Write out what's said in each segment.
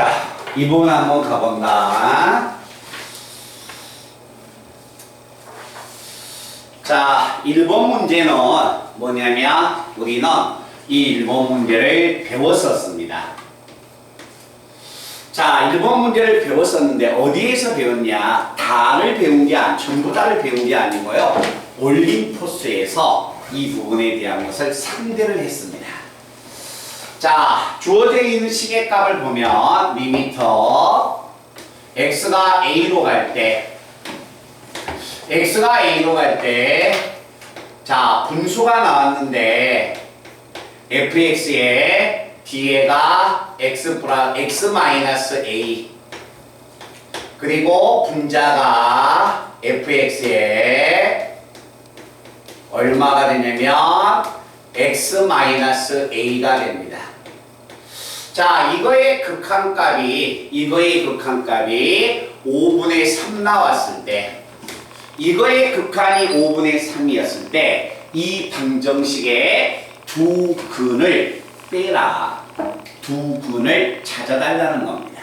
자, 이 부분 한번 가본다. 자, 1번 문제는 뭐냐면 우리는 이 1번 문제를 배웠었습니다. 자, 1번 문제를 배웠었는데 어디에서 배웠냐? 다를 배운 게 전부 다를 배운 게 아니고요. 올림포스에서 이 부분에 대한 것을 상대를 했습니다. 자, 주어져 있는 시계값을 보면 리미터 x가 a로 갈 때 자, 분수가 나왔는데 fx에 뒤에가 x-a 그리고 분자가 fx에 얼마가 되냐면 x-a가 됩니다. 자, 이거의 극한값이 5분의 3 나왔을 때, 이거의 극한이 5분의 3이었을 때 이 방정식의 두 근을 빼라. 두 근을 찾아달라는 겁니다.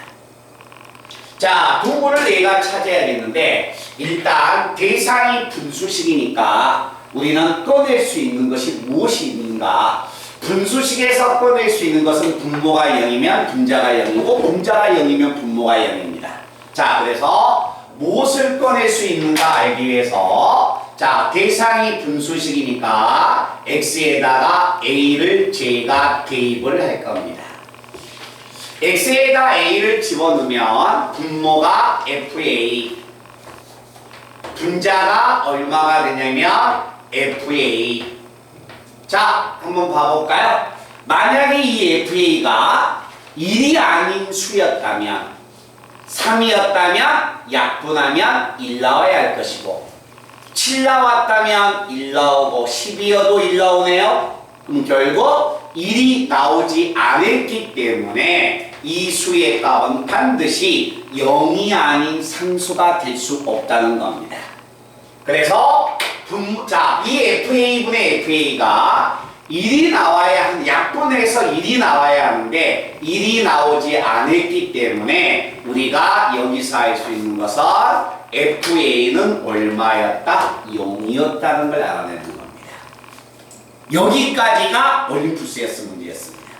자, 두 근을 내가 찾아야겠는데 일단 대상이 분수식이니까 우리는 꺼낼 수 있는 것이 무엇이 있는가? 분수식에서 꺼낼 수 있는 것은 분모가 0이면 분자가 0이고 분자가 0이면 분모가 0입니다. 자, 그래서 무엇을 꺼낼 수 있는가 알기 위해서 자, 대상이 분수식이니까 x에다가 a를 제가 대입을 할 겁니다. x에다 a를 집어넣으면 분모가 fa, 분자가 얼마가 되냐면 fa. 자, 한번 봐볼까요? 만약에 이 fa가 1이 아닌 수였다면 3이었다면 약분하면 1 나와야 할 것이고 7 나왔다면 1 나오고 10이어도 1 나오네요. 결국 1이 나오지 않았기 때문에 이 수의 값은 반드시 0이 아닌 상수가 될 수 없다는 겁니다. 그래서 자, 이 fa분의 fa가 1이 나와야 약분해서 1이 나와야 하는데 1이 나오지 않았기 때문에 우리가 여기서 알 수 있는 것은 fa는 얼마였다? 0이었다는 걸 알아내는 겁니다. 여기까지가 올림푸스의 문제였습니다.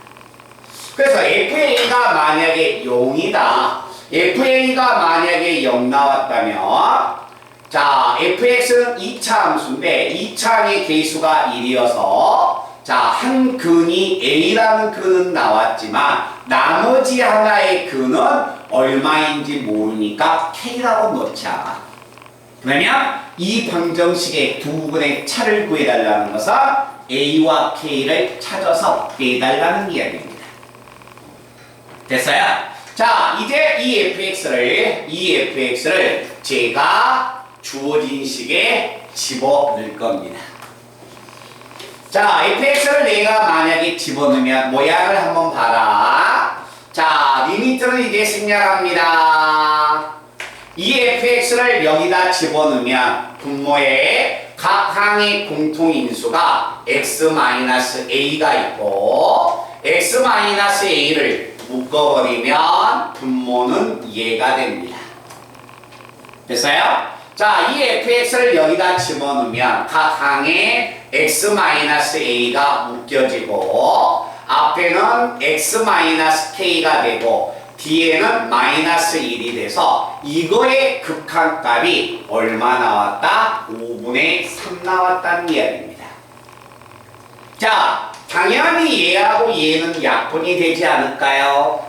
그래서 fa가 만약에 0이다. fa가 만약에 0 나왔다면 자, fx는 2차 함수인데 2차의 개수가 1이어서 자, 한 근이 a라는 근은 나왔지만 나머지 하나의 근은 얼마인지 모르니까 k라고 넣자. 그러면 이 방정식의 두 근의 차를 구해달라는 것은 a와 k를 찾아서 빼달라는 이야기입니다. 됐어요? 자, 이제 이 fx를 제가 주어진 식에 집어넣을 겁니다. 자, fx를 내가 만약에 집어넣으면 모양을 한번 봐라. 자, 리미트는 이제 생략합니다. 이 fx를 여기다 집어넣으면 분모에 각 항의 공통인수가 x-a가 있고 x-a를 묶어버리면 분모는 얘가 됩니다. 됐어요? 자, 이 fx를 여기다 집어넣으면 각 항에 x-a가 묶여지고 앞에는 x-k가 되고 뒤에는 -1이 돼서 이거의 극한값이 얼마 나왔다? 5분의 3 나왔다는 이야기입니다. 자, 당연히 얘하고 얘는 약분이 되지 않을까요?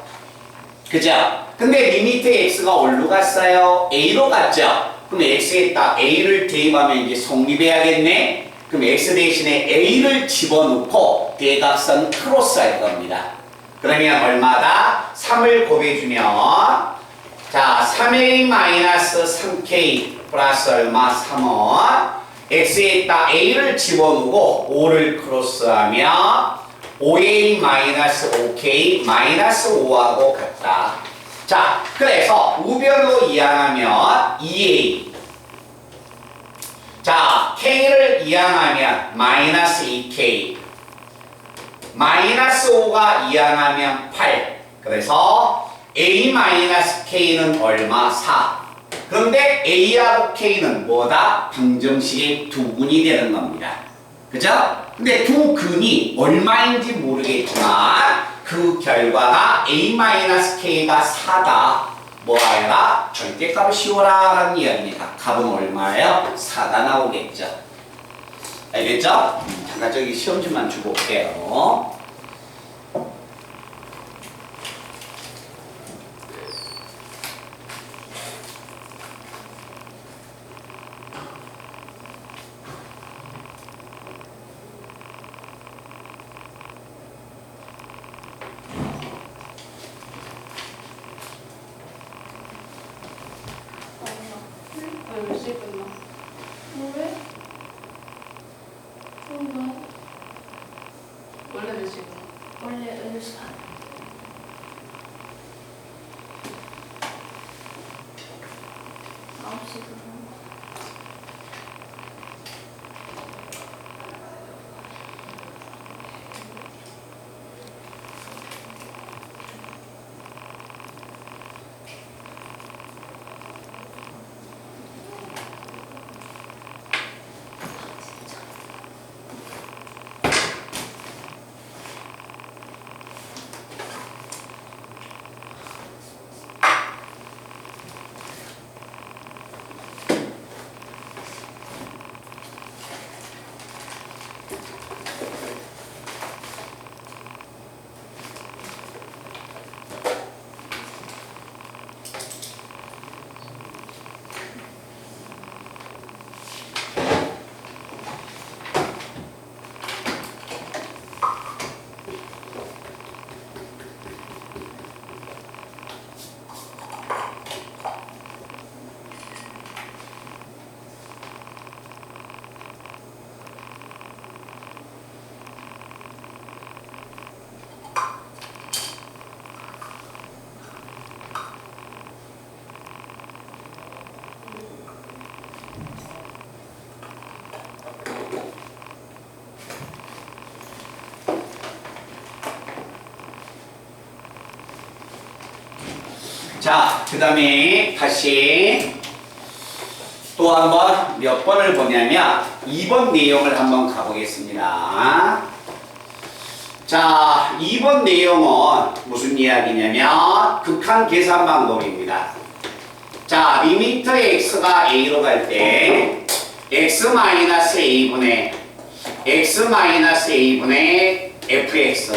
그죠? 근데 리미트 x가 어디로 갔어요? a로 갔죠? 그럼 x에다 a를 대입하면 이제 성립해야겠네? 그럼 x 대신에 a를 집어넣고 대각선 크로스 할 겁니다. 그러면 얼마다? 3을 곱해주면 자, 3a-3k 플러스 얼마? 3원 x에다 a를 집어넣고 5를 크로스하면 5a-5k -5하고 같다. 자, 그래서 우변으로 이항하면 2a. 자, k를 이항하면 -2k. -5가 이항하면 8. 그래서 a-k는 얼마? 4. 그런데 a하고 k는 뭐다? 방정식의 두 근이 되는 겁니다. 그죠? 근데 두 근이 얼마인지 모르겠지만 그 결과가 a-k가 4다. 뭐하여라? 절대값을 씌워라 라는 이야기입니다. 값은 얼마예요? 4가 나오겠죠. 알겠죠? 잠깐 저기 시험지만 주고 올게요. 몇 시에 끝나? 왜? 그런가? 원래 몇 시에 끝나? 원래 10시 반. 9시 끝나. 자, 그 다음에 다시 또 한번 몇 번을 보냐면 2번 내용을 한번 가보겠습니다. 자, 2번 내용은 무슨 이야기냐면 극한 계산 방법입니다. 자, 리미트 x가 a로 갈 때 x-a분의 x-a분의 fx.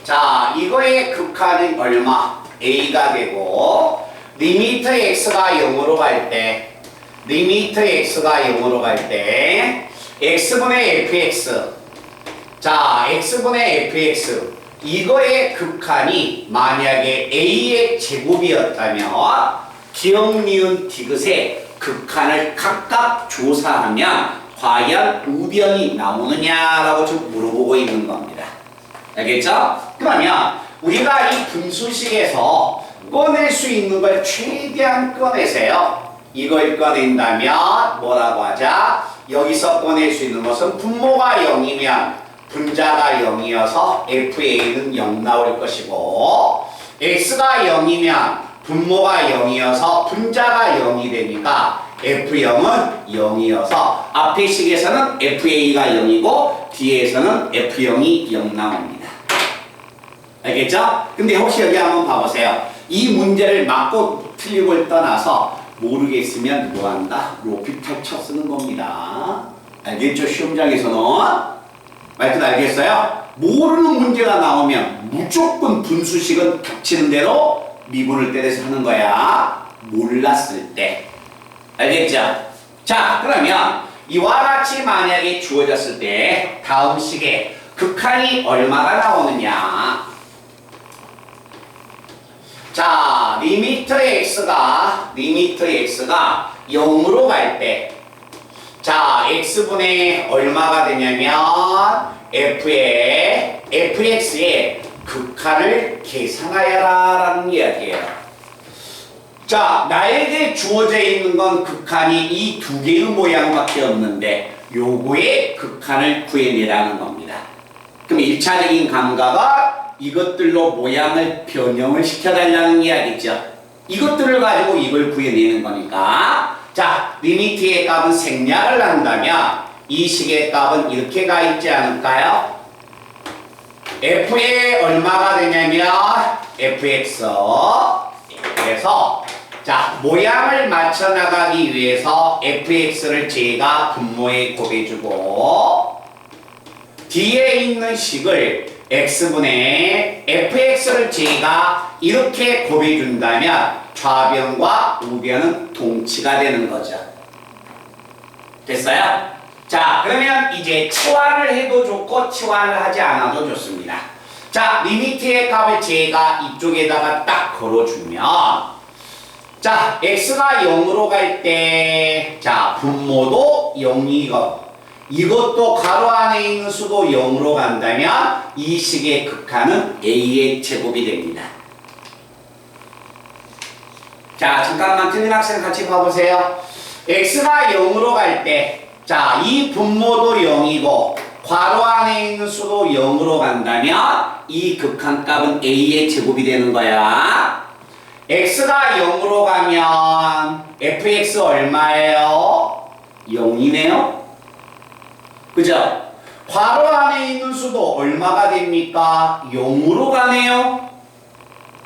자, 이거의 극한은 얼마? a가 되고 리미트 x가 0으로 갈 때 리미트 x가 0으로 갈 때 x분의 fx. 자, x분의 fx 이거의 극한이 만약에 a의 제곱이었다면 기억, 니은, 디귿의 극한을 각각 조사하면 과연 우변이 나오느냐라고 좀 물어보고 있는 겁니다. 알겠죠? 그러면 우리가 이 분수식에서 꺼낼 수 있는 걸 최대한 꺼내세요. 이걸 꺼낸다면 뭐라고 하자? 여기서 꺼낼 수 있는 것은 분모가 0이면 분자가 0이어서 FA는 0 나올 것이고 X가 0이면 분모가 0이어서 분자가 0이 되니까 F0은 0이어서 앞의 식에서는 FA가 0이고 뒤에서는 F0이 0 나옵니다. 알겠죠? 근데 혹시 여기 한번 봐보세요. 이 문제를 맞고 틀리고를 떠나서 모르겠으면 뭐한다? 로피탈 쳐 쓰는 겁니다. 알겠죠? 시험장에서는 말뜻 알겠어요? 모르는 문제가 나오면 무조건 분수식은 닥치는 대로 미분을 때려서 하는 거야. 몰랐을 때. 알겠죠? 자, 그러면 이와 같이 만약에 주어졌을 때 다음 식에 극한이 얼마가 나오느냐? 자, 리미트 x가 0으로 갈 때 자, x분의 얼마가 되냐면 fx의 극한을 계산하여라 라는 이야기예요. 자, 나에게 주어져 있는 건 극한이 이 두 개의 모양밖에 없는데 요거의 극한을 구해내라는 겁니다. 그럼 1차적인 감각은 이것들로 모양을 변형을 시켜달라는 이야기죠. 이것들을 가지고 이걸 구해내는 거니까. 자, 리미트의 값은 생략을 한다면 이 식의 값은 이렇게 가 있지 않을까요? f의 얼마가 되냐면 fx. 그래서 자, 모양을 맞춰 나가기 위해서 fx를 제가 분모에 곱해주고 뒤에 있는 식을 x분의 fx를 제가 이렇게 곱해준다면 좌변과 우변은 동치가 되는 거죠. 됐어요? 자, 그러면 이제 치환을 해도 좋고 치환을 하지 않아도 좋습니다. 자, 리미트의 값을 제가 이쪽에다가 딱 걸어주면 자, x가 0으로 갈 때 자, 분모도 0이고 이것도 가로 안에 있는 수도 0으로 간다면 이 식의 극한은 a의 제곱이 됩니다. 자, 잠깐만 틀린 학생 같이 봐보세요. x가 0으로 갈 때 자, 이 분모도 0이고 괄호 안에 있는 수도 0으로 간다면 이 극한값은 a의 제곱이 되는 거야. x가 0으로 가면 fx 얼마예요? 0이네요. 그죠? 괄호 안에 있는 수도 얼마가 됩니까? 0으로 가네요.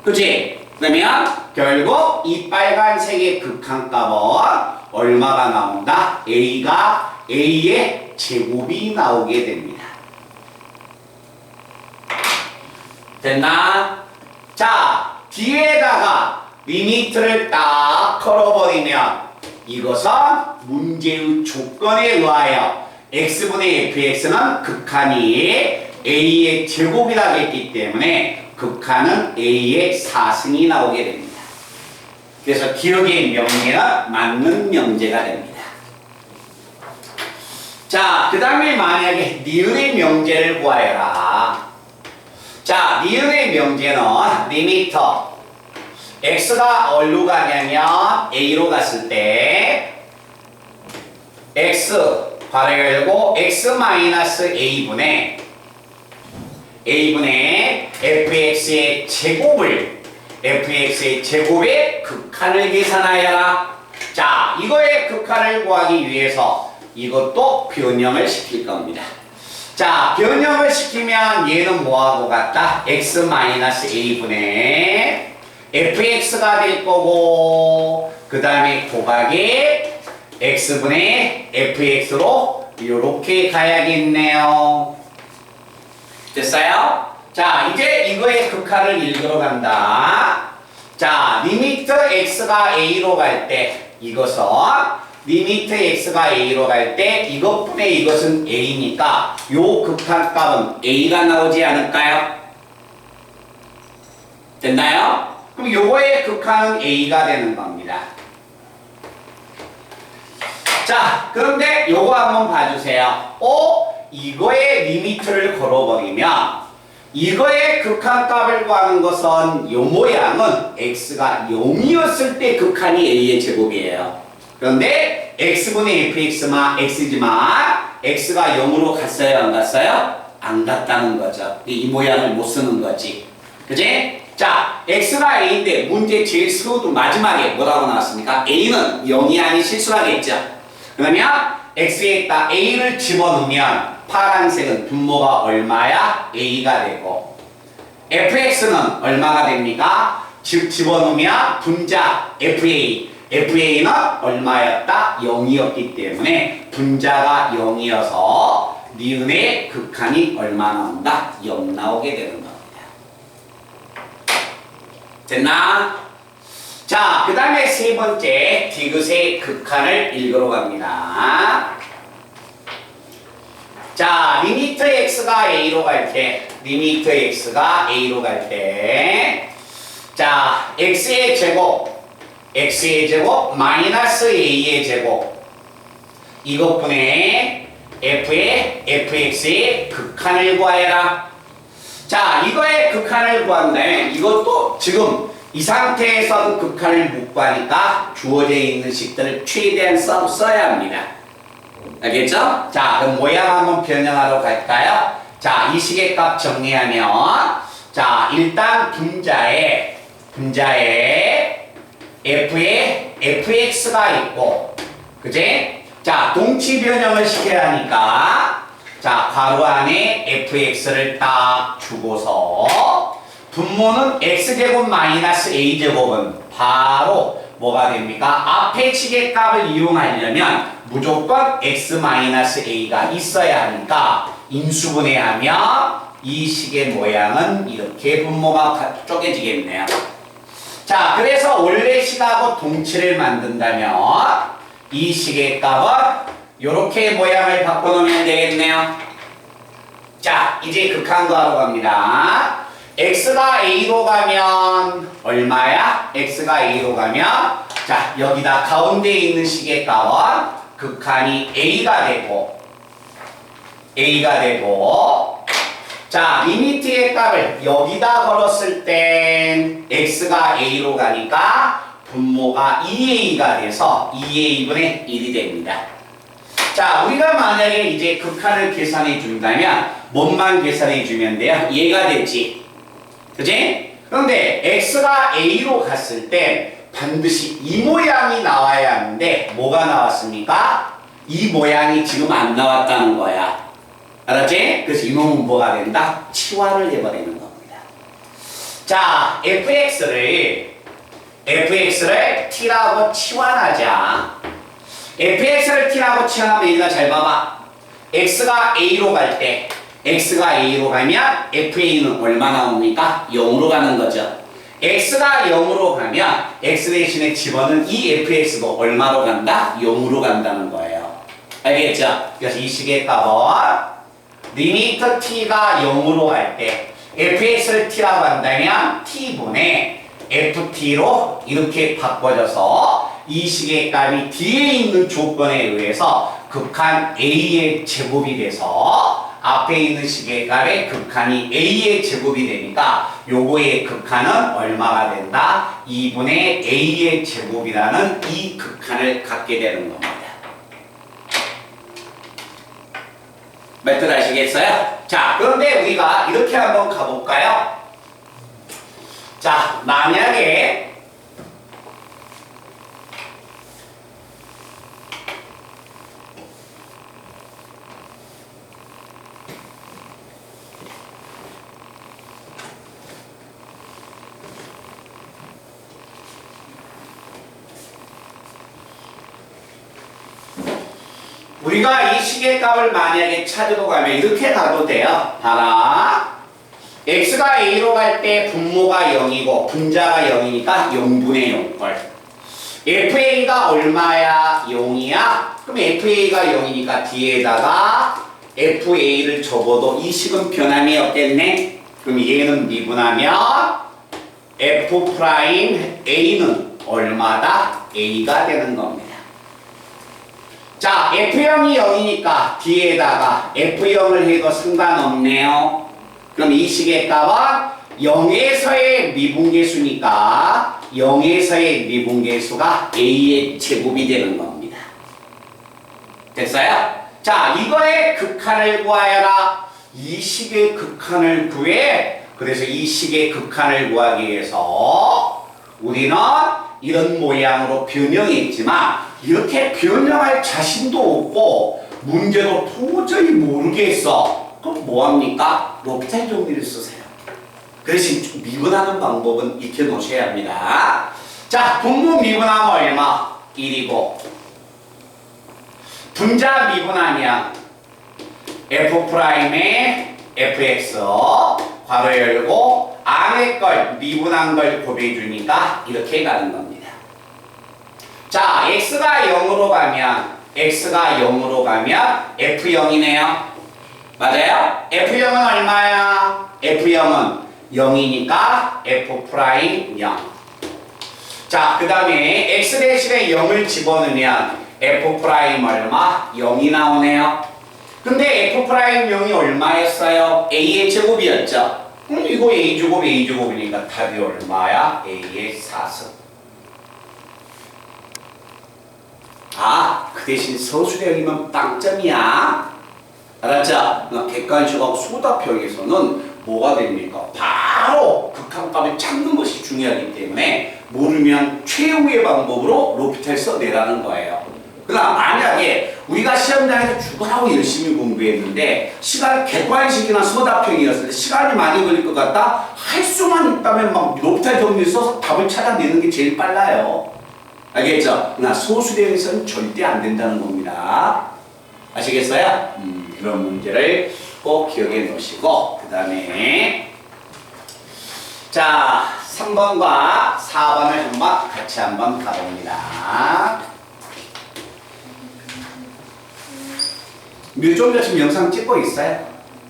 그치? 그러면 결국 이 빨간색의 극한값은 얼마가 나온다? a가 a의 제곱이 나오게 됩니다. 됐나? 자, 뒤에다가 리미트를 딱 걸어버리면 이것은 문제의 조건에 의하여 x분의 fx는 극한이 a의 제곱이라고 했기 때문에 극한은 a의 4승이 나오게 됩니다. 그래서 기억의 명제가 맞는 명제가 됩니다. 자, 그 다음에 만약에 니은의 명제를 구하여라. 자, 니은의 명제는 리미터 x가 어디로 가냐면 a로 갔을 때 x 괄호 열고 x-a분의 fx의 제곱을 fx의 제곱의 극한을 계산하여라. 자, 이거의 극한을 구하기 위해서 이것도 변형을 시킬 겁니다. 자, 변형을 시키면 얘는 뭐하고 같다? x-a분의 fx가 될 거고 그 다음에 곱하기 x분의 fx로 이렇게 가야겠네요. 됐어요? 자, 이제 이거의 극한을 읽으러 간다. 자, 리미트 x가 a로 갈 때 이것은 리미트 x가 a로 갈 때 이것분의 이것은 a니까 요 극한값은 a가 나오지 않을까요? 됐나요? 그럼 요거의 극한은 a가 되는 겁니다. 자, 그런데 요거 한번 봐주세요. 이거의 리미트를 걸어버리면 이거의 극한값을 구하는 것은 요 모양은 x가 0이었을 때 극한이 a의 제곱이에요. 그런데 x분의 fx만 x지만 x가 0으로 갔어요? 안 갔어요? 안 갔다는 거죠. 이 모양을 못 쓰는 거지. 그지? 자, x가 a인데 문제 제일 수도 마지막에 뭐라고 나왔습니까? a는 0이 아닌 실수하겠죠. 그러면 x에다 a를 집어넣으면 파란색은 분모가 얼마야? a가 되고 fx는 얼마가 됩니까? 즉 집어넣으면 분자 fa는 얼마였다? 0이었기 때문에 분자가 0이어서 니은의 극한이 얼마 나온다? 0 나오게 되는 겁니다. 됐나? 자, 그 다음에 세 번째 디귿의 극한을 읽으러 갑니다. 자, 리미트 x가 a로 갈 때, 자, x의 제곱 마이너스 a의 제곱 이것분의 fx의 극한을 구하여라. 자, 이거의 극한을 구한다면 이것도 지금 이 상태에서는 극한을 못 구하니까 주어져 있는 식들을 최대한 써야 합니다. 알겠죠? 자, 그럼 모양 한번 변형하러 갈까요? 자, 이 식의 값 정리하면 자, 일단 분자에 f에 fx가 있고, 그지? 자, 동치 변형을 시켜야 하니까, 자, 괄호 안에 fx를 딱 주고서, 분모는 x제곱 마이너스 a제곱은 바로 뭐가 됩니까? 앞에 시계값을 이용하려면 무조건 x 마이너스 a가 있어야 하니까 인수분해하면 이 식의 모양은 이렇게 분모가 쪼개지겠네요. 자, 그래서 원래 식하고 동치를 만든다면 이 식의 값은 이렇게 모양을 바꿔놓으면 되겠네요. 자, 이제 극한거하러 갑니다. x가 a로 가면 얼마야? x가 a로 가면 자, 여기다 가운데 있는 식의 값은 극한이 a가 되고 자, 리미트의 값을 여기다 걸었을 땐 x가 a로 가니까 분모가 2a가 돼서 2a분의 1이 됩니다. 자, 우리가 만약에 이제 극한을 계산해 준다면 뭔만 계산해 주면 돼요? 얘가 됐지. 그치? 그런데 x가 a로 갔을 땐 반드시 이 모양이 나와야 하는데 뭐가 나왔습니까? 이 모양이 지금 안 나왔다는 거야. 알았지? 그래서 이놈은 뭐가 된다? 치환을 해버리는 겁니다. 자, fx를 t라고 치환하자. fx를 t라고 치환하면 얘가 잘 봐봐. x가 a로 가면 fa는 얼마 나옵니까? 0으로 가는 거죠. x가 0으로 가면 x 대신에 집어넣은 이 fx도 얼마로 간다? 0으로 간다는 거예요. 알겠죠? 그래서 이 식의 값은 리미트 t가 0으로 갈 때 fx를 t라고 한다면 t분의 ft로 이렇게 바꿔져서 이 식의 값이 뒤에 있는 조건에 의해서 극한 a의 제곱이 돼서 앞에 있는 식의 값의 극한이 a의 제곱이 되니까 요거의 극한은 얼마가 된다? 2분의 a의 제곱이라는 이 극한을 갖게 되는 겁니다. 몇 줄 아시겠어요? 자, 그런데 우리가 이렇게 한번 가볼까요? 자, 만약에 우리가 이 식의 값을 만약에 찾으러 가면 이렇게 가도 돼요. 봐라. x가 a로 갈 때 분모가 0이고 분자가 0이니까 0분의 0걸. fa가 얼마야? 0이야? 그럼 fa가 0이니까 뒤에다가 fa를 접어도 이 식은 변함이 없겠네? 그럼 얘는 미분하면 f'a는 얼마다? a가 되는 겁니다. 자, F0이 0이니까 뒤에다가 F0을 해도 상관없네요. 그럼 이 식의 값은 0에서의 미분계수니까 0에서의 미분계수가 A의 제곱이 되는 겁니다. 됐어요? 자, 이거의 극한을 구하여라. 이 식의 극한을 구해. 그래서 이 식의 극한을 구하기 위해서 우리는 이런 모양으로 변형했지만 이렇게 변형할 자신도 없고 문제도 도저히 모르겠어. 그럼 뭐합니까? 로피탈 정리를 쓰세요. 그래서 미분하는 방법은 익혀 놓으셔야 합니다. 자, 분모 미분하면 얼마? 1이고 분자 미분하면 f'의 fx 괄호 열고 안에 걸 미분한 걸 곱해주니까 이렇게 가는 겁니다. 자, x가 0으로 가면 f0이네요. 맞아요? f0은 얼마야? f0은 0이니까 f'0. 자, 그 다음에 x 대신에 0을 집어넣으면 f' 얼마? 0이 나오네요. 근데 f'0이 얼마였어요? a의 제곱이었죠. 이거 a제곱이니까 답이 얼마야? a의 4승. 아, 그 대신 서술형이면 빵점이야. 알았죠? 객관식하고 수답형에서는 뭐가 됩니까? 바로 극한값을 찾는 것이 중요하기 때문에 모르면 최후의 방법으로 로피탈서 내라는 거예요. 그러나 만약에 우리가 시험장에서 죽으라고 열심히 공부했는데 시간 객관식이나 서답형이었을 때 시간이 많이 걸릴 것 같다? 할 수만 있다면 막 로피탈 정리 써서 답을 찾아내는 게 제일 빨라요. 알겠죠? 그러나 소수대에서는 절대 안 된다는 겁니다. 아시겠어요? 그런 문제를 꼭 기억해 놓으시고 그 다음에 자 3번과 4번을 한번 같이 한번 가봅니다. 좀 지금 영상 찍고 있어요.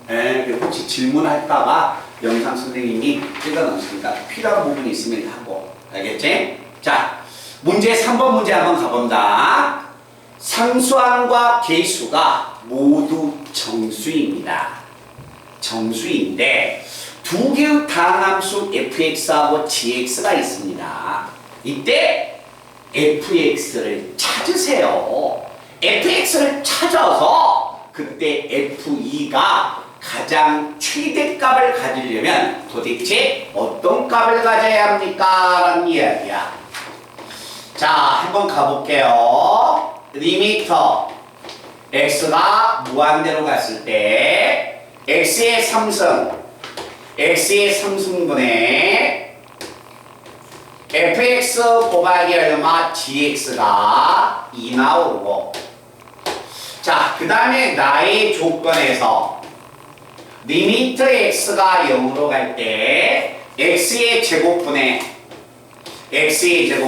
예, 혹시 질문할까봐 영상 선생님이 찍어 놓으시니까 필요한 부분이 있으면 하고 알겠지? 자 문제 3번 문제 한번 가본다. 상수항과 계수가 모두 정수입니다. 정수인데 두 개의 다함수 fx하고 gx가 있습니다. 이때 fx를 찾으세요. fx를 찾아서 그때 f2가 가장 최대값을 가지려면 도대체 어떤 값을 가져야 합니까? 라는 이야기야. 자, 한번 가볼게요. 리미터 x가 무한대로 갔을 때 x의 3승분의 fx 곱하기 얼마 gx가 2 나오고 자, 그 다음에 나의 조건에서 리미트 x가 0으로 갈 때 x의 제곱분의 fx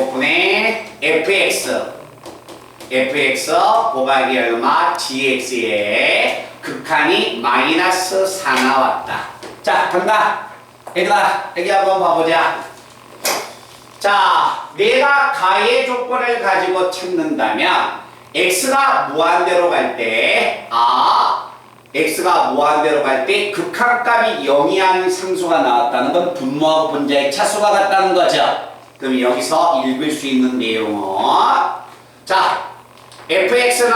곱하기 얼마 gx의 극한이 마이너스 4 나왔다. 자, 간다. 얘들아, 여기 한번 봐보자. 자, 내가 가의 조건을 가지고 찾는다면 x가 무한대로 갈 때 x가 무한대로 갈 때 극한값이 0이 아닌 상수가 나왔다는 건 분모하고 분자의 차수가 같다는 거죠. 그럼 여기서 읽을 수 있는 내용은 자, fx는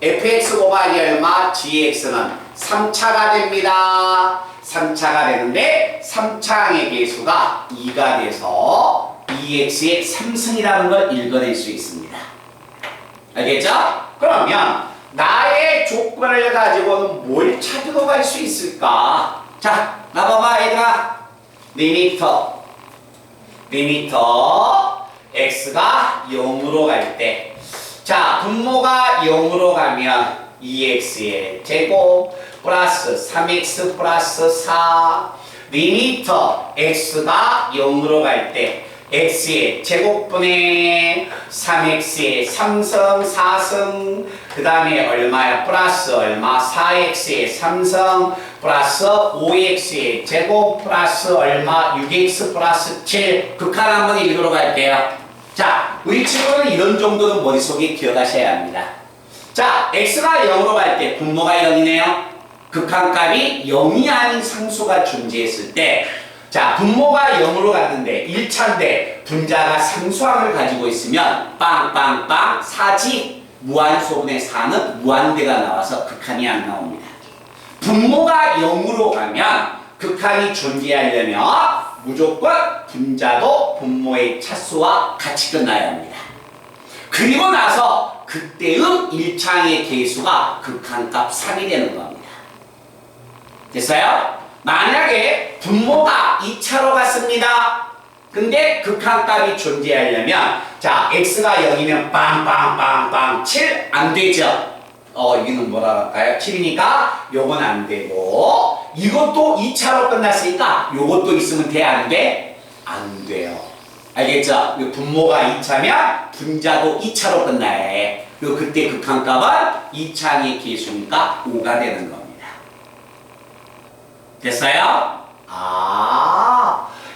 fx 곱하기 얼마 gx는 3차가 됩니다. 3차가 되는데 3차항의 계수가 2가 돼서 2x의 3승이라는 걸 읽어낼 수 있습니다. 알겠죠? 그러면 나의 조건을 가지고는 뭘 찾으러 갈 수 있을까? 자, 나봐봐 얘들아. 리미터 x가 0으로 갈 때 자, 분모가 0으로 가면 2x의 제곱 플러스 3x 플러스 4 리미터 x가 0으로 갈 때 x의 제곱분의 3x의 3승 4승 그 다음에 얼마야? 플러스 얼마? 4x의 3승 플러스 5x의 제곱 플러스 얼마? 6x 플러스 7 극한 한번 읽으러 갈게요. 자, 우리 친구는 이런 정도는 머릿속에 기억하셔야 합니다. 자, x가 0으로 갈 때 분모가 0이네요. 극한값이 0이 아닌 상수가 존재했을 때 자, 분모가 0으로 갔는데 1차인데 분자가 상수항을 가지고 있으면 빵빵빵 4지 무한소분의 4는 무한대가 나와서 극한이 안 나옵니다. 분모가 0으로 가면 극한이 존재하려면 무조건 분자도 분모의 차수와 같이 끝나야 합니다. 그리고 나서 그때의 1차항의 계수가 극한값 3이 되는 겁니다. 됐어요? 만약에 분모가 2차로 갔습니다. 근데 극한값이 존재하려면 자, x가 0이면 빵빵빵빵 7 안 되죠? 여기는 뭐라 할까요? 7이니까 요건 안 되고 이것도 2차로 끝났으니까 요것도 있으면 돼? 안 돼? 안 돼요. 알겠죠? 분모가 2차면 분자도 2차로 끝나야 해. 그때 극한값은 2차항의 계수니까 5가 되는 겁니다. 됐어요?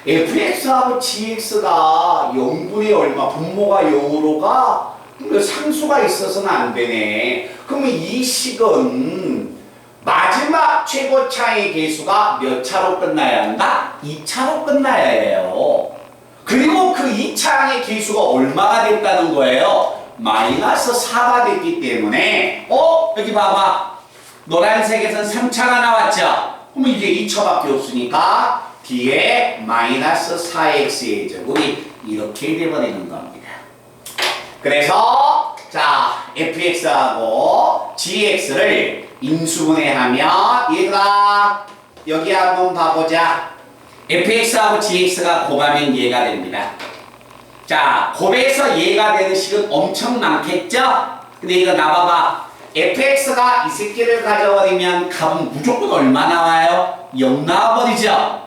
fx하고 gx가 0분의 얼마, 분모가 0으로 가? 상수가 있어서는 안 되네. 그러면 이 식은 마지막 최고차의 계수가 몇 차로 끝나야 한다? 2차로 끝나야 해요. 그리고 그 2차의 계수가 얼마가 됐다는 거예요? 마이너스 4가 됐기 때문에 여기 봐봐. 노란색에선 3차가 나왔죠? 그럼 이제 2차밖에 없으니까 뒤에 마이너스 4x의 제곱이 이렇게 돼버리는 겁니다. 그래서 자 fx하고 gx를 인수분해하면 얘가 여기 한번 봐보자. fx하고 gx가 곱하면 얘가 됩니다. 자 곱해서 얘가 되는 식은 엄청 많겠죠? 근데 이거 나봐봐. fx가 이 새끼를 가져버리면 값은 무조건 얼마 나와요? 0 나와버리죠?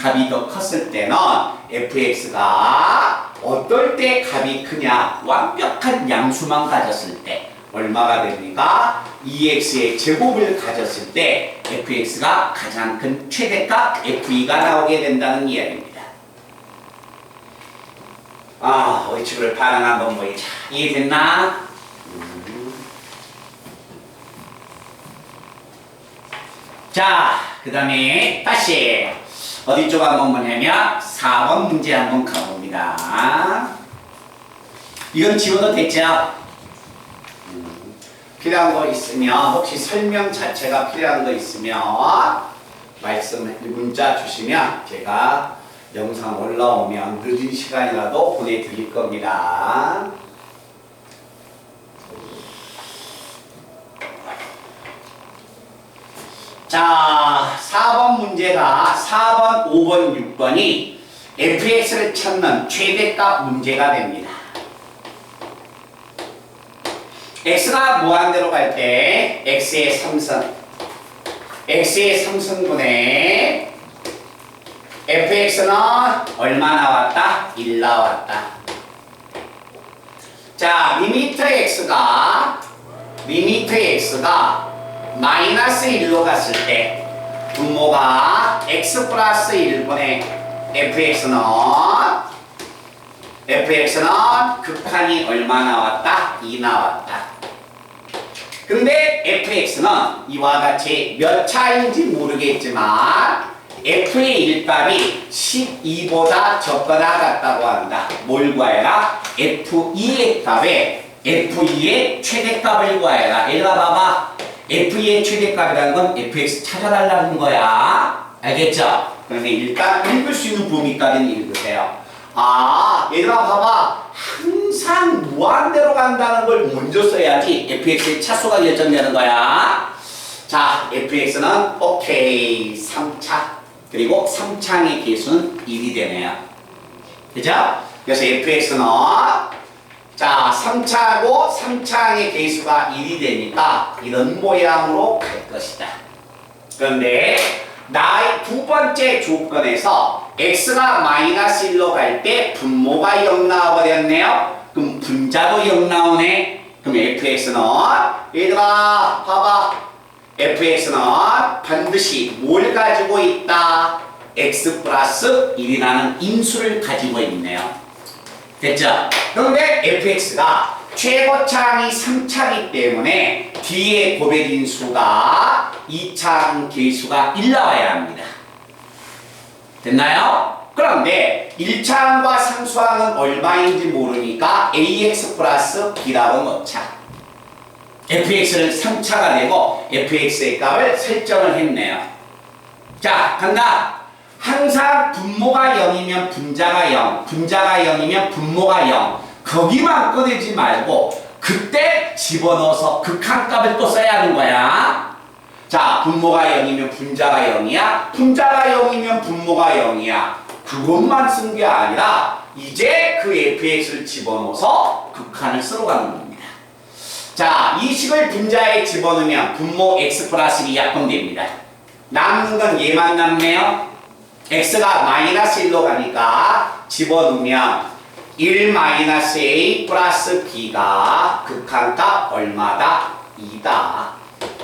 값이 더 컸을 때는 fx가 어떨 때 값이 크냐? 완벽한 양수만 가졌을 때 얼마가 됩니까? 2x의 제곱을 가졌을 때 fx가 가장 큰 최대값 f가 나오게 된다는 이야기입니다. 우리 친구들 반응 한번 보이자. 이해됐나? 자, 그 다음에 다시 어디 쪽 한번 보냐면 4번 문제 한번 가봅니다. 이건 지워도 됐죠? 필요한 거 있으면 혹시 설명 자체가 필요한 거 있으면 문자 주시면 제가 영상 올라오면 늦은 시간이라도 보내드릴 겁니다. 자, 4번 문제가 4번, 5번, 6번이 fx를 찾는 최대값 문제가 됩니다. x가 무한대로 갈 때 x의 3승분의 fx는 얼마 나왔다? 1 나왔다. 자, 리미트 x가 마이너스 1로 갔을 때 분모가 x 플러스 1분의 fx는 극한이 얼마 나왔다? 2 나왔다. 근데 fx는 이와 같이 몇 차인지 모르겠지만 f의 일값이 12보다 적거나 같다고 한다. 뭘 구해라? f2의 값에 f2의 최대값을 구해라. 얘들아 봐봐. f의 최대값이라는 건 fx 찾아달라는 거야. 알겠죠? 그러면 일단 읽을 수 있는 범위까지는 읽으세요. 얘들아 봐봐. 항상 무한대로 간다는 걸 먼저 써야지 fx의 차수가 결정되는 거야. 자, fx는 오케이 3차. 그리고 3차항의 개수는 1이 되네요. 그죠? 그래서 fx는 자, 3차하고 3차항의 개수가 1이 되니까 이런 모양으로 갈 것이다. 그런데 나의 두 번째 조건에서 x가 마이너스 1로 갈 때 분모가 0 나와버렸네요. 그럼 분자도 0 나오네. 그럼 fx는 얘들아 봐봐. fx는 반드시 뭘 가지고 있다? x 플러스 1이라는 인수를 가지고 있네요. 됐죠? 그런데 fx가 최고차항이 3차이기 때문에 뒤에 곱해진 수가 2차항 개수가 1 나와야 합니다. 됐나요? 그런데 1차항과 상수항은 얼마인지 모르니까 ax 플러스 b라고 넣자. fx를 3차가 되고 fx의 값을 설정을 했네요. 자, 간다. 항상 분모가 0이면 분자가 0, 분자가 0이면 분모가 0. 거기만 꺼내지 말고 그때 집어넣어서 극한값을 또 써야 하는 거야. 자, 분모가 0이면 분자가 0이야. 분자가 0이면 분모가 0이야. 그것만 쓴 게 아니라 이제 그 fx를 집어넣어서 극한을 쓰러 가는 겁니다. 자, 이 식을 분자에 집어넣으면 분모 x 플러스 2 약분됩니다. 남는 건 얘만 남네요. x가 마이너스 1로 가니까 집어넣으면 1 마이너스 a 플러스 b가 극한값 얼마다? 2다.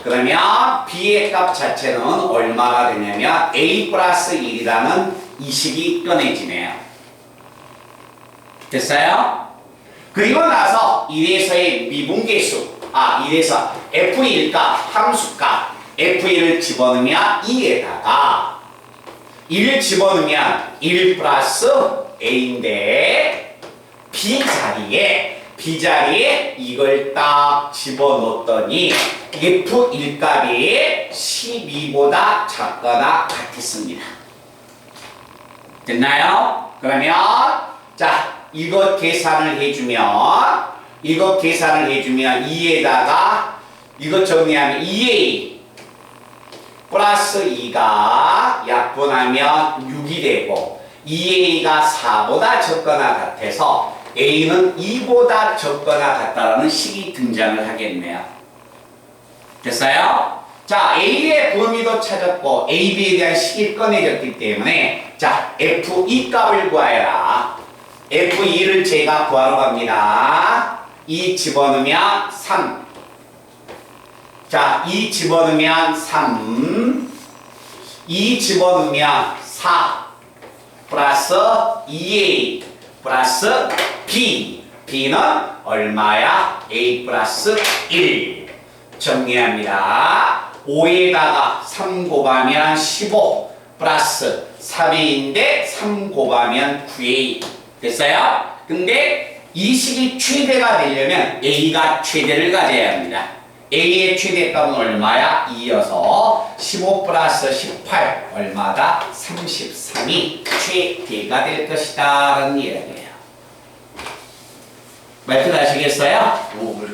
그러면 b의 값 자체는 얼마가 되냐면 a 플러스 1이라는 이 식이 꺼내지네요. 됐어요? 그리고 나서 1에서의 미분계수, 1에서 f1값, 함수값 f1을 집어넣으면 2에다가 1을 집어넣으면 1 플러스 a인데 b 자리에 이걸 딱 집어넣었더니 f1 값이 12보다 작거나 같았습니다. 됐나요? 그러면 자 이것 계산을 해주면 2에다가 이것 정리하면 2a 플러스 2가 약분하면 6이 되고 2a가 4보다 적거나 같아서 a는 2보다 적거나 같다라는 식이 등장을 하겠네요. 됐어요? 자, a의 범위도 찾았고 a, b에 대한 식이 꺼내졌기 때문에 자, f2 값을 구하여라. f2를 제가 구하러 갑니다. 2 집어넣으면 3. 자, 2 집어넣으면 3. 2 집어넣으면 4. 플러스 2a 플러스 b. b는 얼마야? a 플러스 1. 정리합니다. 5에다가 3 곱하면 15 플러스 3a인데 3 곱하면 9a. 됐어요? 근데 이 식이 최대가 되려면 a가 최대를 가져야 합니다. a의 최대값은 얼마야? 2여서 15 플러스 18 얼마다? 33이 최대가 될 것이다 라는 이야기예요. 말투 아시겠어요?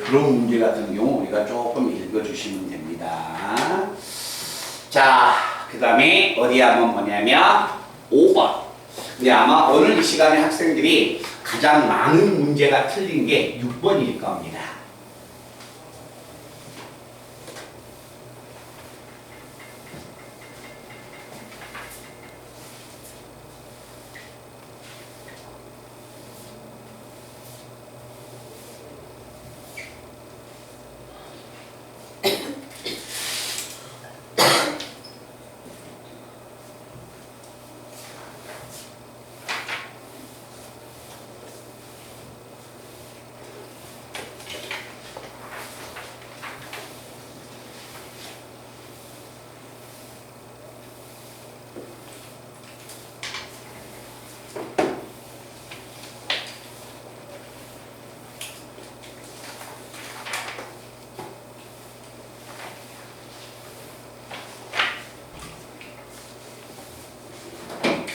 그런 문제 같은 경우 우리가 조금 읽어주시면 됩니다. 자, 그 다음에 어디 한번 뭐냐면 5번. 근데 아마 오늘 이 시간에 학생들이 가장 많은 문제가 틀린 게 6번일 겁니다.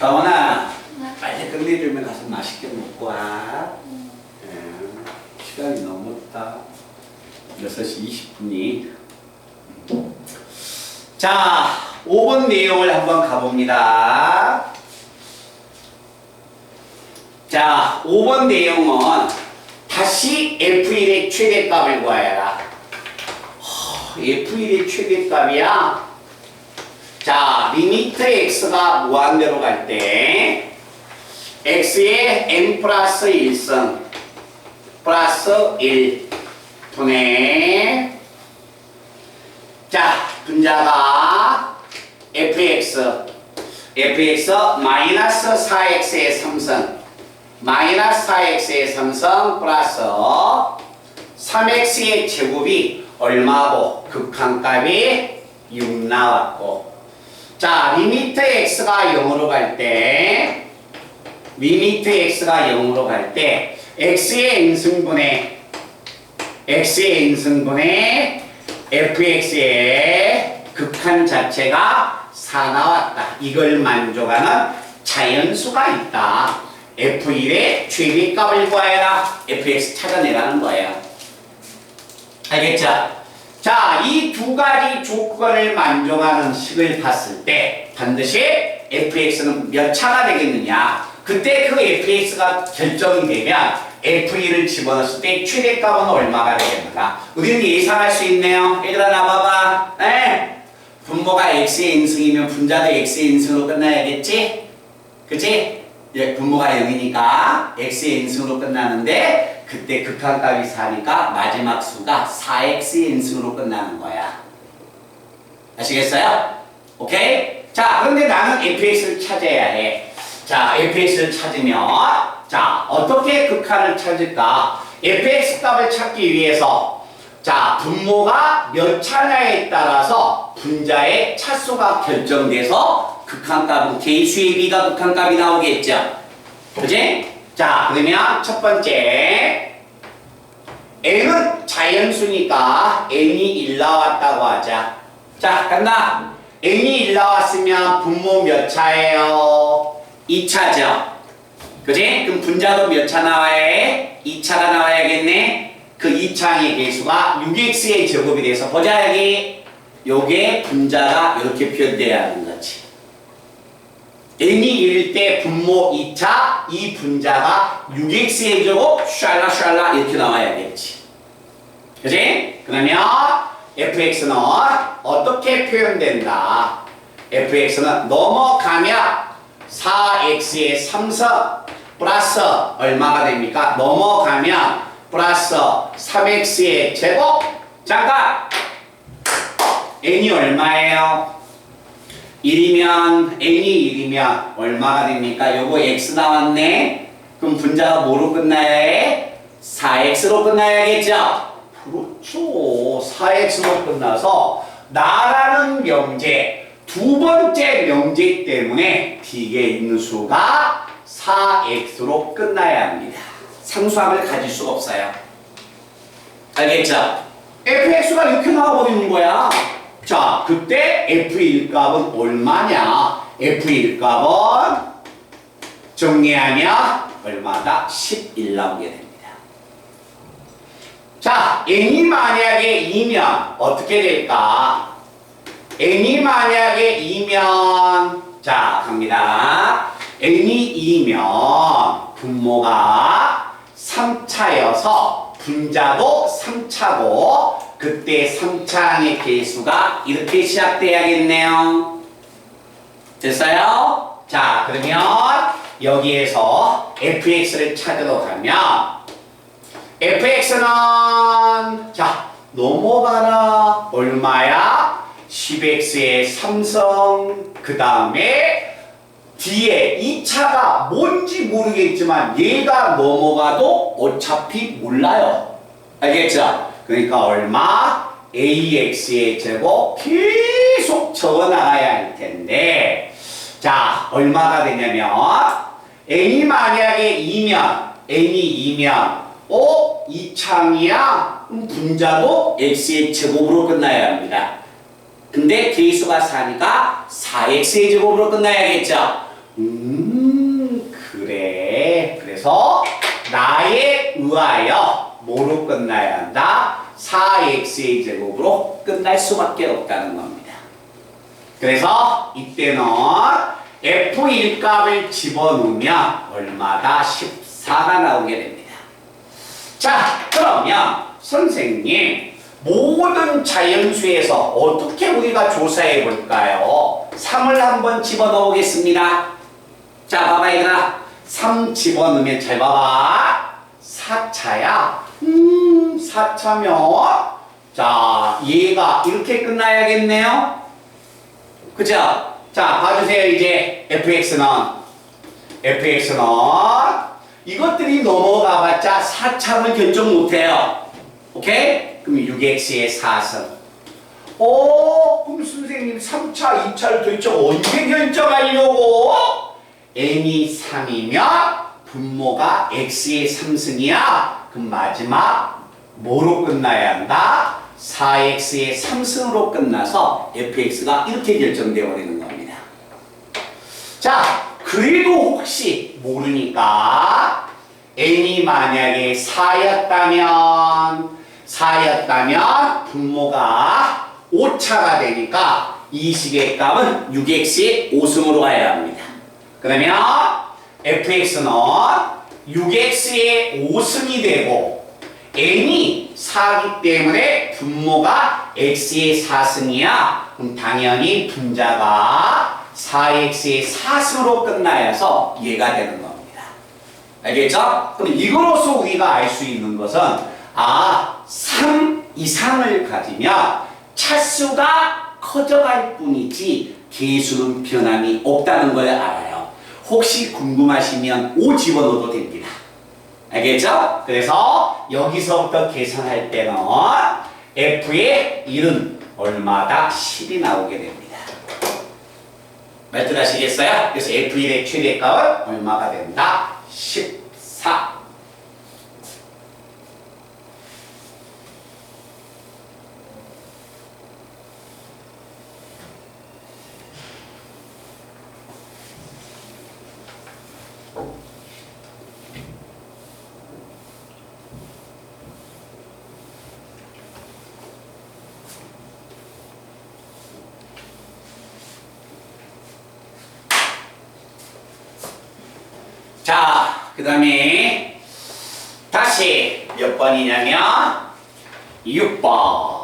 가원아, 빨리 끝내주면 가서 맛있게 먹고 와. 시간이 넘었다. 6시 20분이. 자, 5번 내용을 한번 가봅니다. 자, 5번 내용은 다시 F1의 최대값을 구하여라. F1의 최대값이야. 자, 리미트 x가 무한대로 갈 때 x의 n 플러스 1승 플러스 1 분의 자, 분자가 fx 마이너스 4x의 3승 마이너스 4x의 3승 플러스 3x의 제곱이 얼마고 극한값이 6 나왔고 자, 리미트 x가 0으로 갈 때 x의 n승분의 fx의 극한 자체가 4 나왔다. 이걸 만족하는 자연수가 있다. f1의 최대값을 구하여라. fx 찾아내라는 거예요. 알겠죠? 자, 이 두 가지 조건을 만족하는 식을 봤을 때 반드시 fx는 몇 차가 되겠느냐. 그때 그 fx가 결정이 되면 f1을 집어넣었을 때 최대값은 얼마가 되겠는가. 우리는 예상할 수 있네요. 얘들아 나봐봐. 분모가 x의 n승이면 분자도 x의 n승으로 끝나야겠지? 그치? 분모가 0이니까 x의 n승으로 끝나는데 그때 극한값이 4니까 마지막 수가 4x의 n승으로 끝나는 거야. 아시겠어요? 오케이? 자, 그런데 나는 fx를 찾아야 해. 자, fx를 찾으면 자, 어떻게 극한을 찾을까? fx 값을 찾기 위해서 자, 분모가 몇 차냐에 따라서 분자의 차수가 결정돼서 극한값은 개수의 b가 극한값이 나오겠죠. 그지? 자, 그러면 첫 번째 n은 자연수니까 n이 1 나왔다고 하자. 자, 간다. n이 1 나왔으면 분모 몇 차예요? 2차죠. 그지? 그럼 분자도 몇 차 나와야 해? 2차가 나와야겠네. 그 2차의 개수가 6x의 제곱이 돼서 보자 여기. 요게 분자가 이렇게 표현돼야 하는 거지. n이 1일 때 분모 2차, 이 분자가 6x의 제곱 샬라 이렇게 나와야겠지. 그지? 그러면 fx는 어떻게 표현된다? fx는 넘어가면 4x의 3성 플러스 얼마가 됩니까? 넘어가면 플러스 3x의 제곱. 잠깐! n이 얼마예요? 1이면 n이 1이면 얼마가 됩니까? 요거 x 나왔네. 그럼 분자가 뭐로 끝나야 해? 4x로 끝나야겠죠? 그렇죠. 4x로 끝나서 나라는 명제 두 번째 명제 때문에 뒤에 있는 수가 4x로 끝나야 합니다. 상수함을 가질 수가 없어요. 알겠죠? fx가 이렇게 나와버리는 거야. 자, 그때 f의 값은 얼마냐? f의 값은 정리하면 얼마다? 11 나오게 됩니다. 자, n이 만약에 2면 어떻게 될까? n이 만약에 2면 자, 갑니다. n이 2면 분모가 3차여서 분자도 3차고 그때 3차항의 개수가 이렇게 시작돼야겠네요. 됐어요? 자, 그러면 여기에서 fx를 찾으러 가면 fx는 자 넘어가라. 얼마야? 10x의 3성 그 다음에 뒤에 2차가 뭔지 모르겠지만 얘가 넘어가도 어차피 몰라요. 알겠죠? 그러니까 얼마? ax의 제곱 계속 적어나가야 할 텐데 자 얼마가 되냐면 n이 만약에 2면 n이 2면 2창이야? 분자도 x의 제곱으로 끝나야 합니다. 근데 개수가 4니까 4x의 제곱으로 끝나야겠죠? 그래. 그래서 나에 의하여 뭐로 끝나야 한다? 4x의 제곱으로 끝날 수밖에 없다는 겁니다. 그래서 이때는 f1 값을 집어넣으면 얼마다? 14가 나오게 됩니다. 자, 그러면 선생님 모든 자연수에서 어떻게 우리가 조사해 볼까요? 3을 한번 집어넣어 보겠습니다. 자, 봐봐 얘들아. 3 집어넣으면 잘 봐봐. 4차야. 4차면 자, 얘가 이렇게 끝나야겠네요. 그죠? 자, 봐주세요. 이제 fx는 이것들이 넘어가봤자 4차를 결정 못해요. 오케이? 그럼 6x의 4승. 그럼 선생님 3차, 2차를 도대체 언제 결정하려고? n이 3이면 분모가 x의 3승이야. 그럼 마지막 뭐로 끝나야 한다? 4x의 3승으로 끝나서 fx가 이렇게 결정되어 버리는 겁니다. 자, 그래도 혹시 모르니까 n이 만약에 4였다면 분모가 5차가 되니까 이 식의 값은 6x의 5승으로 가야 합니다. 그러면 fx는 6x의 5승이 되고 n이 4기 때문에 분모가 x의 4승이야. 그럼 당연히 분자가 4x의 4승으로 끝나야서 얘가 되는 겁니다. 알겠죠? 그럼 이거로서 우리가 알 수 있는 것은 3 이상을 가지면 차수가 커져갈 뿐이지 개수는 변함이 없다는 걸 알아요. 혹시 궁금하시면 5 집어넣어도 됩니다. 알겠죠? 그래서 여기서부터 계산할 때는 f의 1은 얼마다? 10이 나오게 됩니다. 말들 하시겠어요? 그래서 f1의 최대값은 얼마가 된다? 14. 그 다음에 다시 몇 번이냐면 6번.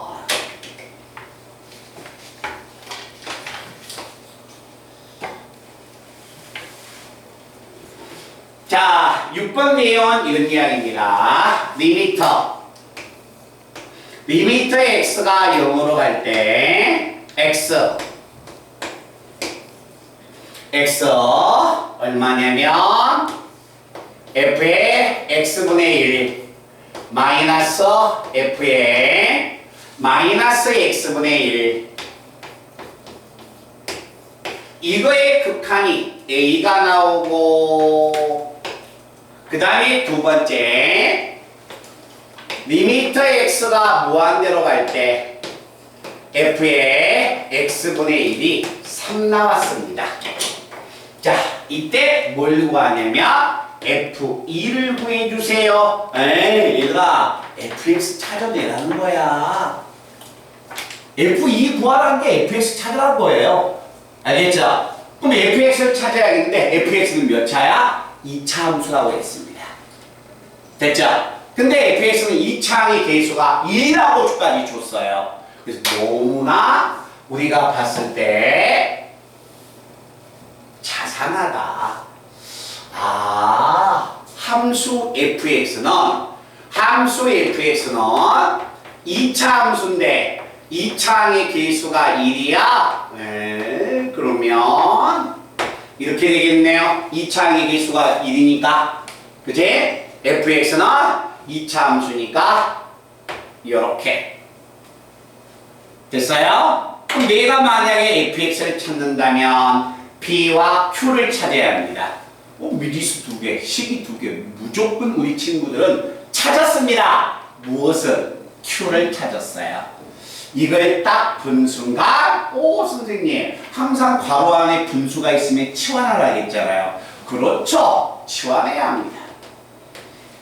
자, 6번 내용은 이런 이야기입니다. 리미터의 x가 0으로 갈 때 x 얼마냐면 f의 x분의 1 마이너스 f의 마이너스 x분의 1 이거의 극한이 a가 나오고 그 다음에 두 번째 리미터 x가 무한대로 갈 때 f의 x분의 1이 3 나왔습니다. 자, 이때 뭘 구하냐면 f2를 구해주세요. 에이, 얘들아 fx 찾아내라는 거야. f2 구하라는 게 fx 찾으라는 거예요. 알겠죠? 그럼 fx를 찾아야겠는데 fx는 몇 차야? 2차 함수라고 했습니다. 됐죠? 근데 fx는 2차항의 개수가 1하고 까지 줬어요. 그래서 너무나 우리가 봤을 때 자상하다. 아, 함수 fx는 2차 함수인데 2차항의 개수가 1이야? 네, 그러면 이렇게 되겠네요. 2차항의 개수가 1이니까. 그치? fx는 2차 함수니까 이렇게 됐어요? 그럼 내가 만약에 fx를 찾는다면 p와 q를 찾아야 합니다. 미디스 2개, 식이 2개 무조건 우리 친구들은 찾았습니다. 무엇을? q를 찾았어요. 이걸 딱 본 순간 선생님 항상 괄호 안에 분수가 있으면 치환하라 했잖아요. 그렇죠. 치환해야 합니다.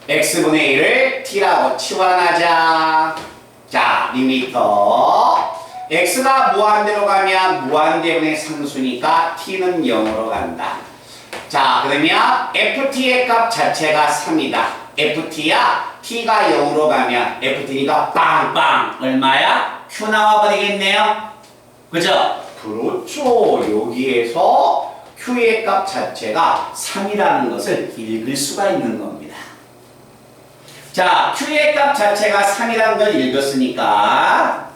x분의 1을 t라고 치환하자. 자, 리미터 x가 무한대로 가면 무한대분의 상수니까 t는 0으로 간다. 자, 그러면 ft의 값 자체가 3이다. ft야 t가 0으로 가면 ft니까 빵빵 얼마야? q 나와버리겠네요. 그죠? 그렇죠. 여기에서 q의 값 자체가 3이라는 것을 읽을 수가 있는 겁니다. 자, q의 값 자체가 3이라는 걸 읽었으니까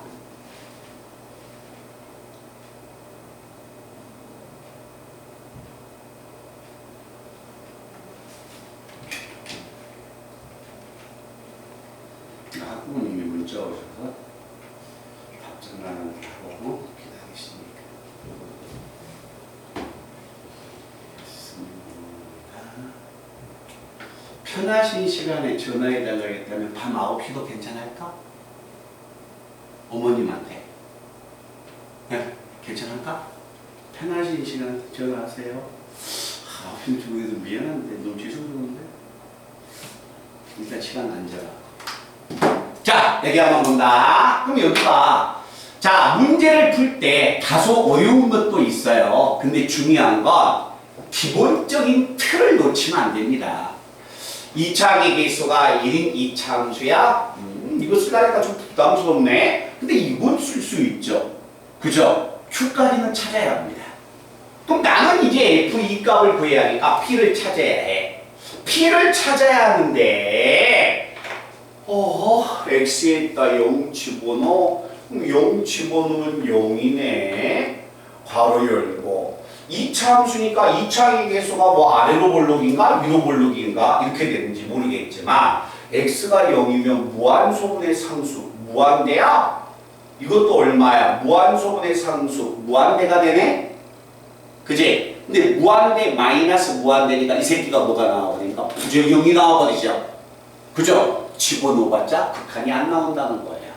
학부모님이 문자 오셔서 답장을 하고 기다리십니까? 편하신 시간에 전화해달라고 했다면 밤 9시도 괜찮을까? 어머님한테. 네? 괜찮을까? 편하신 시간에 전화하세요. 9시는 주무해도 미안한데 너무 죄송스러운데 일단 시간 안 잡아. 자, 여기 한번 본다. 그럼 여기가 자, 문제를 풀 때 다소 어려운 것도 있어요. 근데 중요한 건 기본적인 틀을 놓치면 안 됩니다. 2차항의 개수가 1인 2차 함수야? 이거 쓰라니까 좀 부담스럽네. 근데 이건 쓸 수 있죠. 그죠? q까지는 찾아야 합니다. 그럼 나는 이제 f2 값을 구해야 하니까 p를 찾아야 해. p를 찾아야 하는데 x에다 0 집어넣어. 0 집어넣으면 0이네. 괄호 열고 2차 함수니까 2차의 개수가 뭐 아래로 볼록인가 위로 볼록인가 이렇게 되는지 모르겠지만 x가 0이면 무한소분의 상수 무한대야? 이것도 얼마야? 무한소분의 상수 무한대가 되네? 그지? 근데 무한대 마이너스 무한대니까 이 새끼가 뭐가 나와버리니까 부정형이 나와버리죠. 그죠? 집어넣어봤자 극한이 안 나온다는 거예요.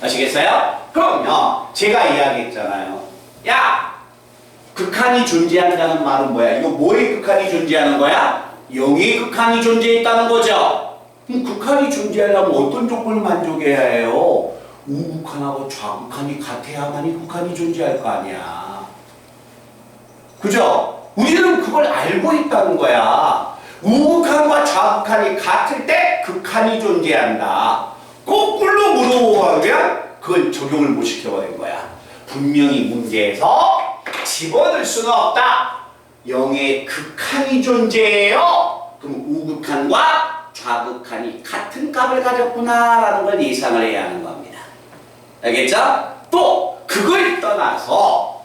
아시겠어요? 그럼요. 제가 이야기했잖아요. 야! 극한이 존재한다는 말은 뭐야? 이거 뭐의 극한이 존재하는 거야? 0의 극한이 존재했다는 거죠. 그럼 극한이 존재하려면 어떤 조건을 만족해야 해요? 우극한하고 좌극한이 같아야만이 극한이 존재할 거 아니야. 그죠? 우리는 그걸 알고 있다는 거야. 우극한과 좌극한이 같을 때 극한이 존재한다. 거꾸로 물어보면 그걸 적용을 못 시켜버린 거야. 분명히 문제에서 집어넣을 수는 없다. 0의 극한이 존재해요. 그럼 우극한과 좌극한이 같은 값을 가졌구나라는 걸 예상을 해야 하는 겁니다. 알겠죠? 또 그걸 떠나서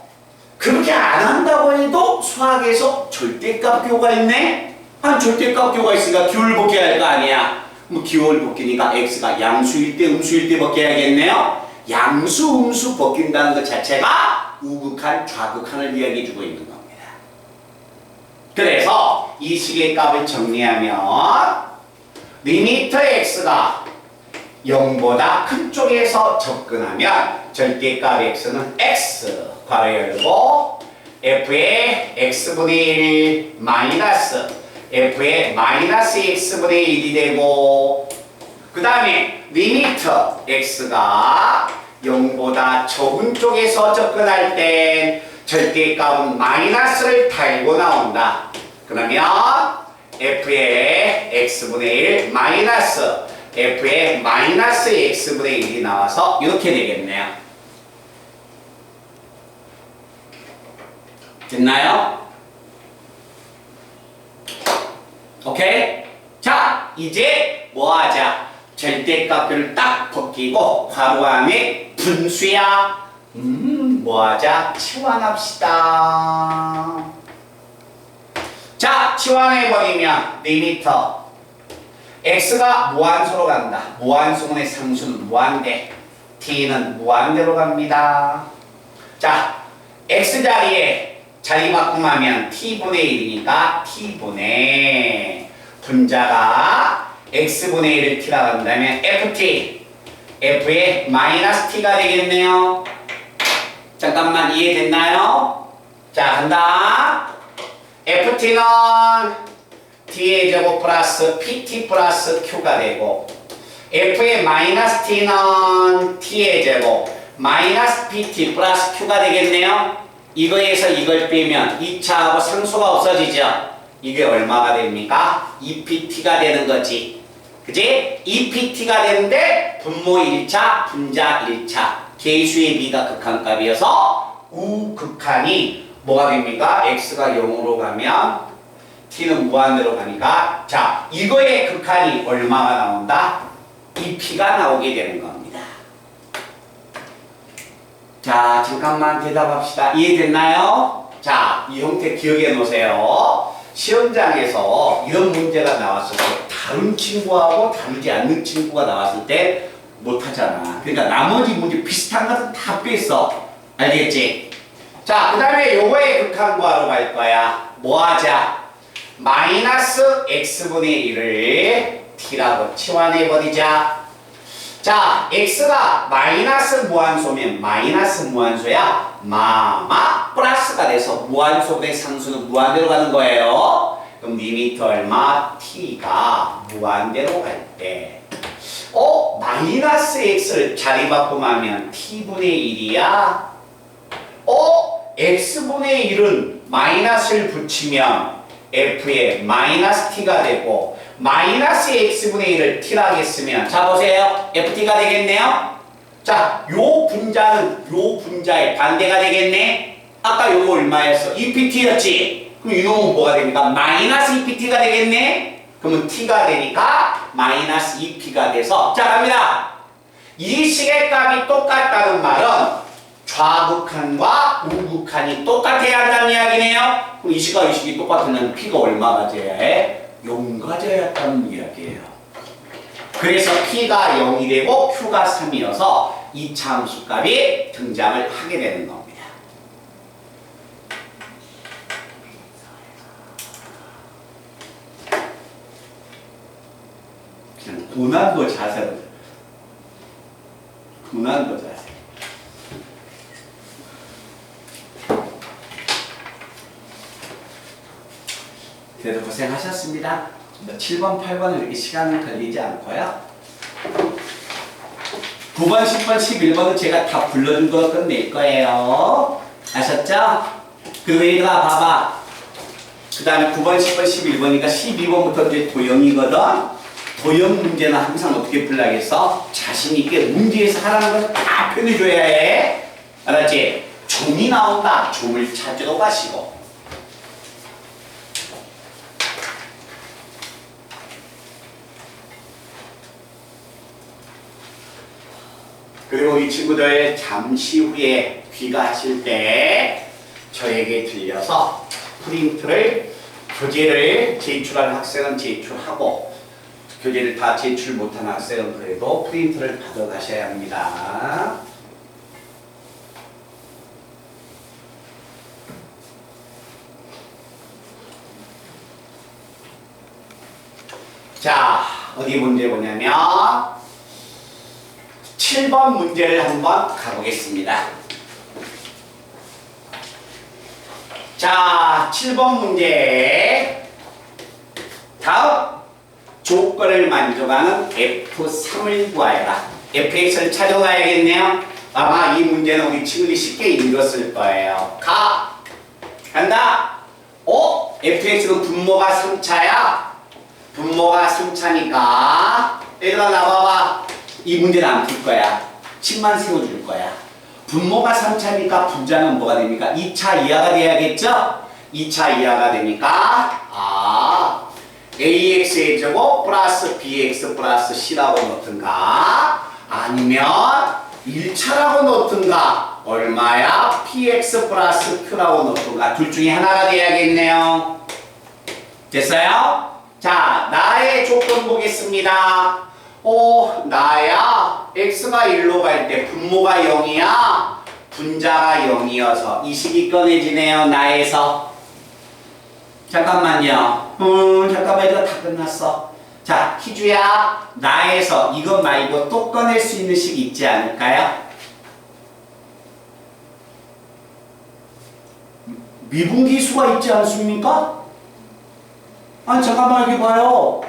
그렇게 안 한다고 해도 수학에서 절대값 교가 있네? 한 절대값 교가 있으니까 기호를 복귀할 거 아니야. 뭐 기호를 복귀니까 x가 양수일 때 음수일 때 복귀해야겠네요. 양수 음수 바뀐다는 것 자체가 우극한 좌극한을 이야기해주고 있는 겁니다. 그래서 이 식의 값을 정리하면 리미터 x가 0보다 큰 쪽에서 접근하면 절대값 x는 x 괄호 열고 f의 x분의 1 마이너스 f의 마이너스 x분의 1이 되고 그 다음에 리미터 x가 0보다 적은 쪽에서 접근할 땐 절대값은 마이너스를 달고 나온다. 그러면 f의 x분의 1 마이너스 f의 마이너스 x분의 1이 나와서 이렇게 되겠네요. 됐나요? 오케이? 자, 이제 뭐 하자? 절대값을 딱 벗기고 괄호 안에 분수야. 뭐 하자? 치환합시다. 자, 치환해버리면 리미터 x가 무한수로 간다. 무한수분의 상수는 무한대, t는 무한대로 갑니다. 자, x 자리에 자리 바꿈하면 t분의 1이니까 t분의 분자가 x분의 1을 t라 간다면 ft f의 마이너스 t가 되겠네요. 잠깐만 이해됐나요? 자, 간다. ft는 t의 제곱 플러스 pt 플러스 q가 되고 f의 마이너스 t는 t의 제곱 마이너스 pt 플러스 q가 되겠네요. 이거에서 이걸 빼면 2차하고 상수가 없어지죠. 이게 얼마가 됩니까? 2pt가 되는 거지. 그지? 2pt가 되는데 분모 1차, 분자 1차 개수의 b가 극한값이어서 우극한이 뭐가 됩니까? x가 0으로 가면 t는 무한대로 가니까 자, 이거의 극한이 얼마가 나온다? 2p가 나오게 되는 겁니다. 자, 잠깐만 대답합시다. 이해됐나요? 자, 이 형태 기억해 놓으세요. 시험장에서 이런 문제가 나왔을 때 다른 친구하고 다르지 않는 친구가 나왔을 때 못하잖아. 그러니까 나머지 문제 비슷한 것은 다 뺐어. 알겠지? 자, 그 다음에 요거의 극한과로 갈 거야. 뭐 하자? 마이너스 x분의 1을 t라고 치환해버리자. 자, x가 마이너스 무한소면 마이너스 무한소야 마마 플러스가 돼서 무한소분의 상수는 무한대로 가는 거예요. 그럼 리미터 얼마? t가 무한대로 갈 때 마이너스 x를 자리 바꿈하면 t분의 1이야. x분의 1은 마이너스를 붙이면 f의 마이너스 t가 되고 마이너스 x분의 1을 t라 하겠으면 자 보세요. ft가 되겠네요. 자, 요 분자는 요 분자의 반대가 되겠네. 아까 요거 얼마였어? 2pt였지? 그럼 이놈은 뭐가 됩니까? 마이너스 2pt가 되겠네. 그러면 t가 되니까 마이너스 2p가 돼서 자 갑니다. 이 식의 값이 똑같다는 말은 좌극한과 우극한이 똑같아야 한다는 이야기네요. 그럼 이 식과 이 식이 똑같으면 p가 얼마가 돼야 해? 0 가져야 한다는 이야기예요. 그래서 p가 0이 되고 q가 3이어서 이 함수값이 등장을 하게 되는 겁니다. 그냥 고난도 자세로 고난도 자세. 그래도 고생하셨습니다. 7번, 8번은 이렇게 시간은 걸리지 않고요. 9번, 10번, 11번은 제가 다 불러준 거 끝낼 거예요. 아셨죠? 그 위에다가 봐봐. 그 다음에 9번, 10번, 11번이니까 12번부터 이제 도형이거든. 도형 문제는 항상 어떻게 풀라겠어? 자신있게 문제에서 하라는 걸 다 표현해줘야 해. 알았지? 종이 나온다. 종을 찾으러 가시고. 그리고 이 친구들 잠시 후에 귀가하실 때 저에게 들려서 프린트를 교재를 제출한 학생은 제출하고 교재를 다 제출 못한 학생은 그래도 프린트를 받아가셔야 합니다. 자, 어디 문제 보냐면 7번 문제를 한번 가보겠습니다. 자, 7번 문제. 다음 조건을 만족하는 F3을 구하여라. fx를 찾아가야겠네요. 아마 이 문제는 우리 친구들이 쉽게 읽었을 거예요. 간다. fx는 분모가 3차야. 분모가 3차니까 얘들아 나봐봐. 이 문제는 안 풀 거야. 칙만 세워줄 거야. 분모가 3차니까 분자는 뭐가 됩니까? 2차 이하가 돼야겠죠? 2차 이하가 되니까 ax의 제곱 플러스 bx 플러스 c라고 넣든가 아니면 1차라고 넣든가 얼마야? px 플러스 q라고 넣든가 둘 중에 하나가 돼야겠네요. 됐어요? 자, 나의 조건 보겠습니다. 나야 x가 1로 갈 때 분모가 0이야 분자가 0이어서 이 식이 꺼내지네요. 나에서 잠깐만요. 잠깐만 이거 다 끝났어. 자, 희주야 나에서 이것 말고 또 꺼낼 수 있는 식 있지 않을까요? 미분기수가 있지 않습니까? 아니 잠깐만 여기 봐요.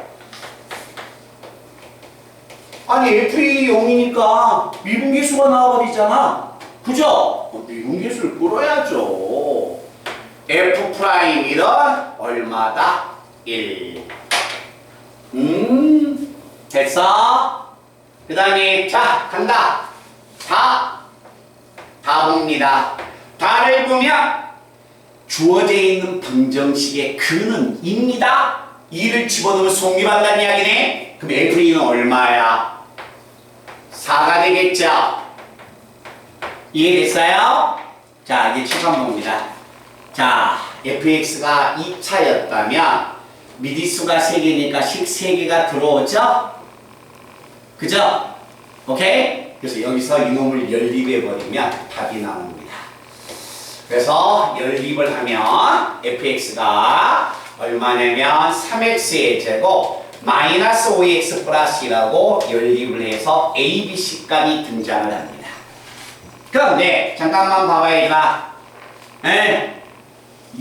아니 F이 0이니까 미분계수가 나와버리잖아. 그죠? 미분계수를 끌어야죠. F'이든 얼마다? 1. 됐어? 그 다음에 자 간다. 다 봅니다. 다를 보면 주어져 있는 방정식의 근은 2입니다. 2를 집어넣으면 성립한다는 이야기네. 그럼 F는 얼마야? 4가 되겠죠? 이해됐어요? 자, 이제 칠판 봅니다. 자, fx가 2차였다면 미지수가 3개니까 식 3개가 들어오죠? 그죠? 오케이? 그래서 여기서 이놈을 연립해버리면 답이 나옵니다. 그래서 연립을 하면 fx가 얼마냐면 3x의 제곱 마이너스 5x 플러스 1라고 연립을 해서 a, b, c값이 등장을 합니다. 그런데 잠깐만 봐봐야겠다.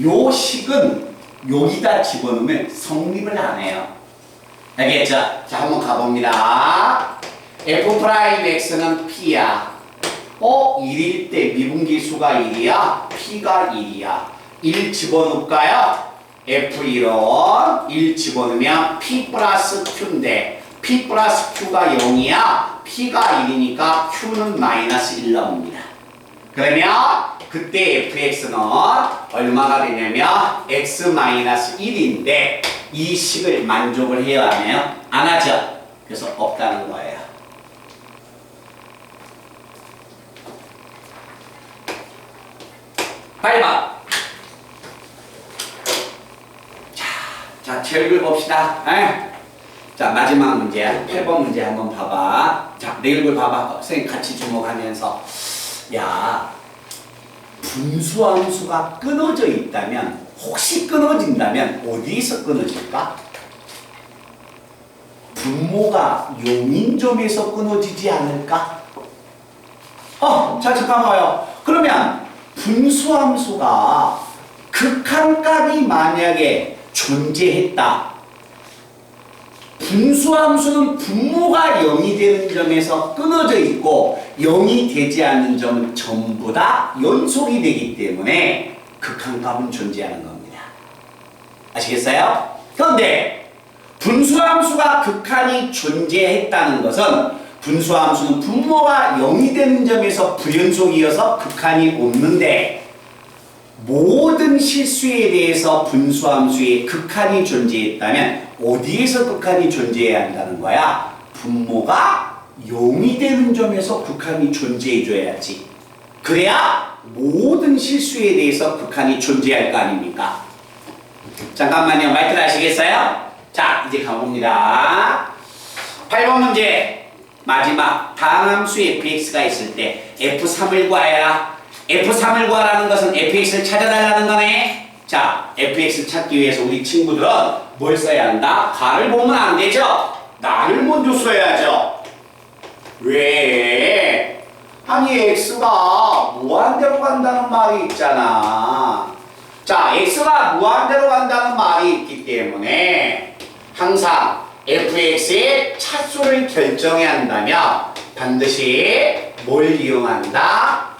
요 식은 여기다 집어넣으면 성립을 안 해요. 알겠죠? 자, 한번 가봅니다. f'x는 p야. 1일 때 미분계수가 1이야? p가 1이야. 1 집어넣을까요? F1은 1 집어넣으면 P 플러스 Q인데 P 플러스 Q가 0이야. P가 1이니까 Q는 마이너스 1 나옵니다. 그러면 그때 fx는 얼마가 되냐면 x 마이너스 1인데 이 식을 만족을 해야 하나요? 안 하죠. 그래서 없다는 거예요. 빨리 봐. 자, 제육을 봅시다. 자, 마지막 문제야. 8번 문제 한번 봐봐. 자, 내 얼굴 봐봐. 선생님 같이 주목하면서. 야, 분수함수가 끊어져 있다면, 혹시 끊어진다면 어디에서 끊어질까? 분모가 용인점에서 끊어지지 않을까? 자, 잠깐 봐요. 그러면 분수함수가 극한값이 만약에 존재했다. 분수함수는 분모가 0이 되는 점에서 끊어져 있고 0이 되지 않는 점은 전부 다 연속이 되기 때문에 극한값은 존재하는 겁니다. 아시겠어요? 그런데 분수함수가 극한이 존재했다는 것은 분수함수는 분모가 0이 되는 점에서 불연속이어서 극한이 없는데 모든 실수에 대해서 분수함수의 극한이 존재했다면 어디에서 극한이 존재해야 한다는 거야? 분모가 0이 되는 점에서 극한이 존재해줘야지. 그래야 모든 실수에 대해서 극한이 존재할 거 아닙니까? 잠깐만요. 말들 아시겠어요? 자, 이제 가봅니다. 8번 문제. 마지막 다항함수 fx가 있을 때 f3을 구하여라. f3을 구하라는 것은 fx를 찾아달라는 거네. 자, fx 찾기 위해서 우리 친구들은 뭘 써야 한다? 가를 보면 안 되죠? 나를 먼저 써야죠. 왜? 아니 x가 무한대로 간다는 말이 있잖아. 자, x가 무한대로 간다는 말이 있기 때문에 항상 fx의 차수를 결정해야 한다면 반드시 뭘 이용한다?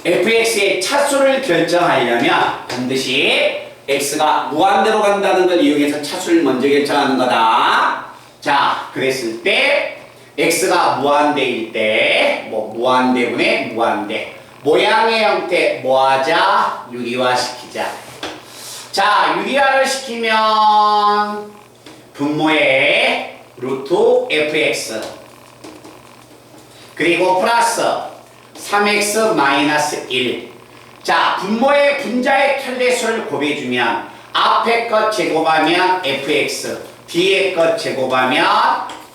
fx의 차수를 결정하려면 반드시 x가 무한대로 간다는 걸 이용해서 차수를 먼저 결정하는 거다. 자, 그랬을 때 x가 무한대일 때 무한대분의 무한대 모양의 형태 뭐하자? 유리화시키자. 자, 유리화를 시키면 분모의 루트 fx 그리고 플러스 3x 마이너스 1. 자, 분모의 분자의 편례수를 곱해주면 앞에 것 제곱하면 fx, 뒤에 것 제곱하면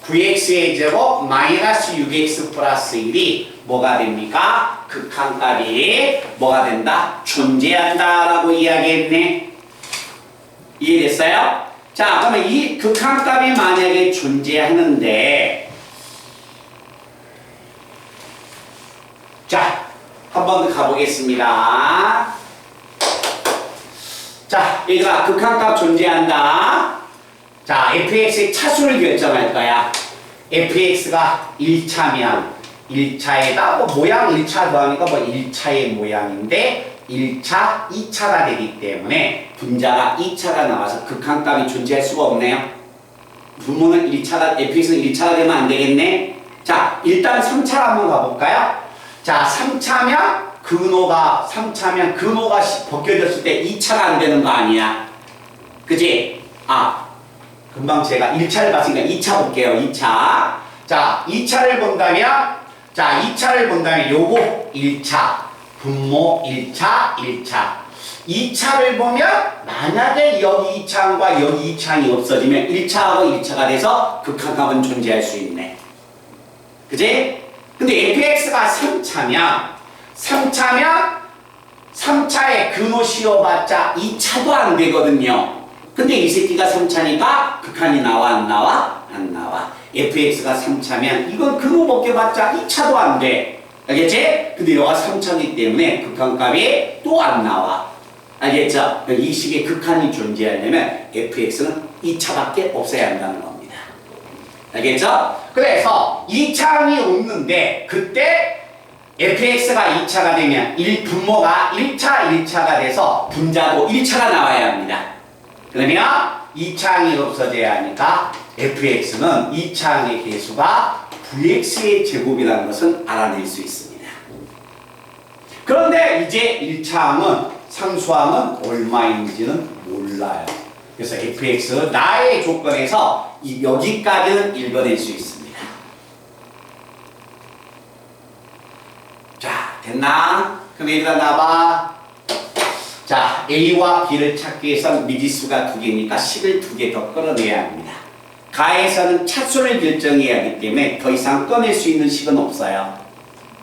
9x의 제곱 마이너스 6x 플러스 1이 뭐가 됩니까? 극한값이 뭐가 된다? 존재한다 라고 이야기했네. 이해됐어요? 자, 그러면 이 극한값이 만약에 존재하는데 자, 한 번 더 가보겠습니다. 자, 얘들아, 극한값 존재한다. 자, fx의 차수를 결정할 거야. fx가 1차면 1차에다 모양 1차 더하니까 1차의 모양인데 1차, 2차가 되기 때문에 분자가 2차가 나와서 극한값이 존재할 수가 없네요. 분모는 1차가, fx는 1차가 되면 안 되겠네. 자, 일단 3차 한번 가볼까요? 자, 3차면 근호가 벗겨졌을 때 2차가 안 되는 거 아니야? 그지? 아, 금방 제가 1차를 봤으니까 2차 볼게요. 2차. 자, 2차를 본다면 요거 1차. 분모 1차, 1차. 2차를 보면 만약에 여기 2차항과 여기 2차항이 없어지면 1차하고 1차가 돼서 극한값은 존재할 수 있네. 그지? 근데 fx가 3차에 근호 씌워봤자 2차도 안 되거든요. 근데 이 새끼가 3차니까 극한이 나와 안 나와? 안 나와. fx가 3차면 이건 근호 벗겨봤자 2차도 안 돼. 알겠지? 근데 여기가 3차이기 때문에 극한값이 또 안 나와. 알겠죠? 이 식의 극한이 존재하려면 fx는 2차밖에 없어야 한다는 겁니다. 알겠죠? 그래서 2차항이 없는데 그때 fx가 2차가 되면 분모가 1차가 돼서 분자도 1차가 나와야 합니다. 그러면 2차항이 없어져야 하니까 fx는 2차항의 개수가 vx의 제곱이라는 것은 알아낼 수 있습니다. 그런데 이제 1차항은 상수항은 얼마인지는 몰라요. 그래서 fx 나의 조건에서 여기까지는 읽어낼 수 있습니다. 자, 됐나? 그럼 얘들아 나봐. 자, A와 B를 찾기 위해서는 미지수가 2개니까 10을 2개 더 끌어내야 합니다. 가에서는 차수를 결정해야 하기 때문에 더 이상 꺼낼 수 있는 식은 없어요.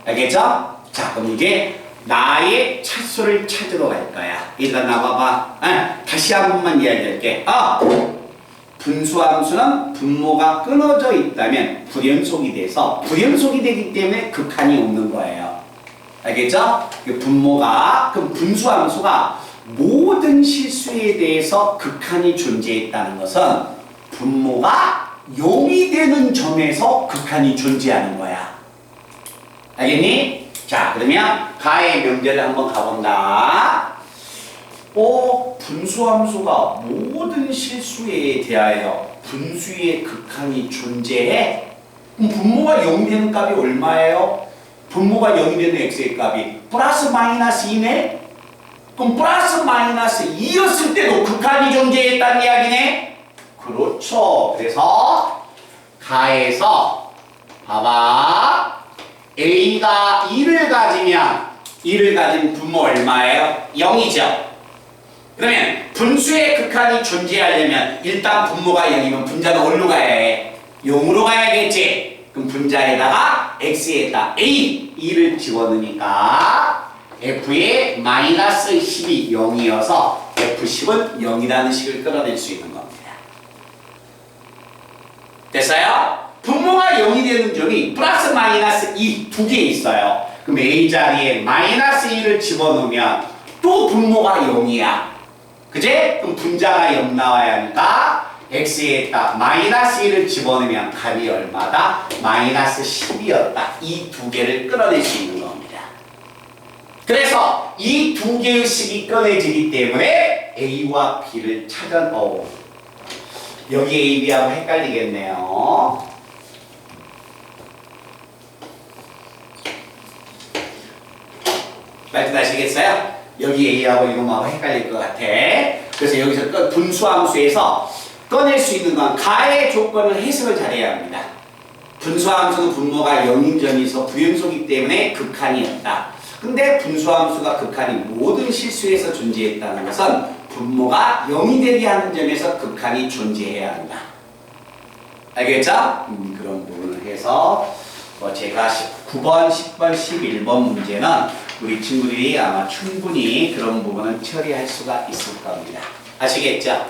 알겠죠? 자, 그럼 이제 나의 차수를 찾으러 갈 거야. 얘들아 나봐봐. 다시 한 번만 이야기할게. 분수함수는 분모가 끊어져 있다면 불연속이 돼서 불연속이 되기 때문에 극한이 없는 거예요. 알겠죠? 그럼 분수함수가 모든 실수에 대해서 극한이 존재했다는 것은 분모가 0이 되는 점에서 극한이 존재하는 거야. 알겠니? 자, 그러면 가의 명제를 한번 가본다. 분수함수가 모든 실수에 대하여 분수의 극한이 존재해? 그럼 분모가 0이 되는 값이 얼마예요? 분모가 0이 되는 x의 값이 플러스 마이너스 2네? 그럼 플러스 마이너스 2였을 때도 극한이 존재했다는 이야기네? 그렇죠. 그래서 가에서 봐봐. a가 2를 가지면 2를 가진 분모 얼마예요? 0이죠. 그러면 분수의 극한이 존재하려면 일단 분모가 0이면 분자는 어디로 가야 해? 0으로 가야겠지. 그럼 분자에다가 x에다 a 2를 집어넣으니까 f의 마이너스 10이 0이어서 f10은 0이라는 식을 끌어낼 수 있는 겁니다. 됐어요? 분모가 0이 되는 점이 플러스 마이너스 2 두 개 있어요. 그럼 a 자리에 마이너스 2를 집어넣으면 또 분모가 0이야. 그제? 그럼 분자가 0 나와야 하니까 x에다 마이너스 1을 집어넣으면 값이 얼마다? 마이너스 10이었다. 이 두 개를 끌어낼 수 있는 겁니다. 그래서 이 두 개의 식이 꺼내지기 때문에 a와 b를 찾은 여기 a, b하고 헷갈리겠네요. 말씀하시겠어요? 여기 a하고 이놈하고 헷갈릴 것 같아. 그래서 여기서 분수함수에서 꺼낼 수 있는 건 가의 조건을 해석을 잘해야 합니다. 분수함수는 분모가 0인 점이 있어 부연소이기 때문에 극한이었다. 근데 분수함수가 극한이 모든 실수에서 존재했다는 것은 분모가 0이 되게 하는 점에서 극한이 존재해야 한다. 알겠죠? 그런 부분을 해서 제가 9번, 10번, 11번 문제는 우리 친구들이 아마 충분히 그런 부분을 처리할 수가 있을 겁니다. 아시겠죠?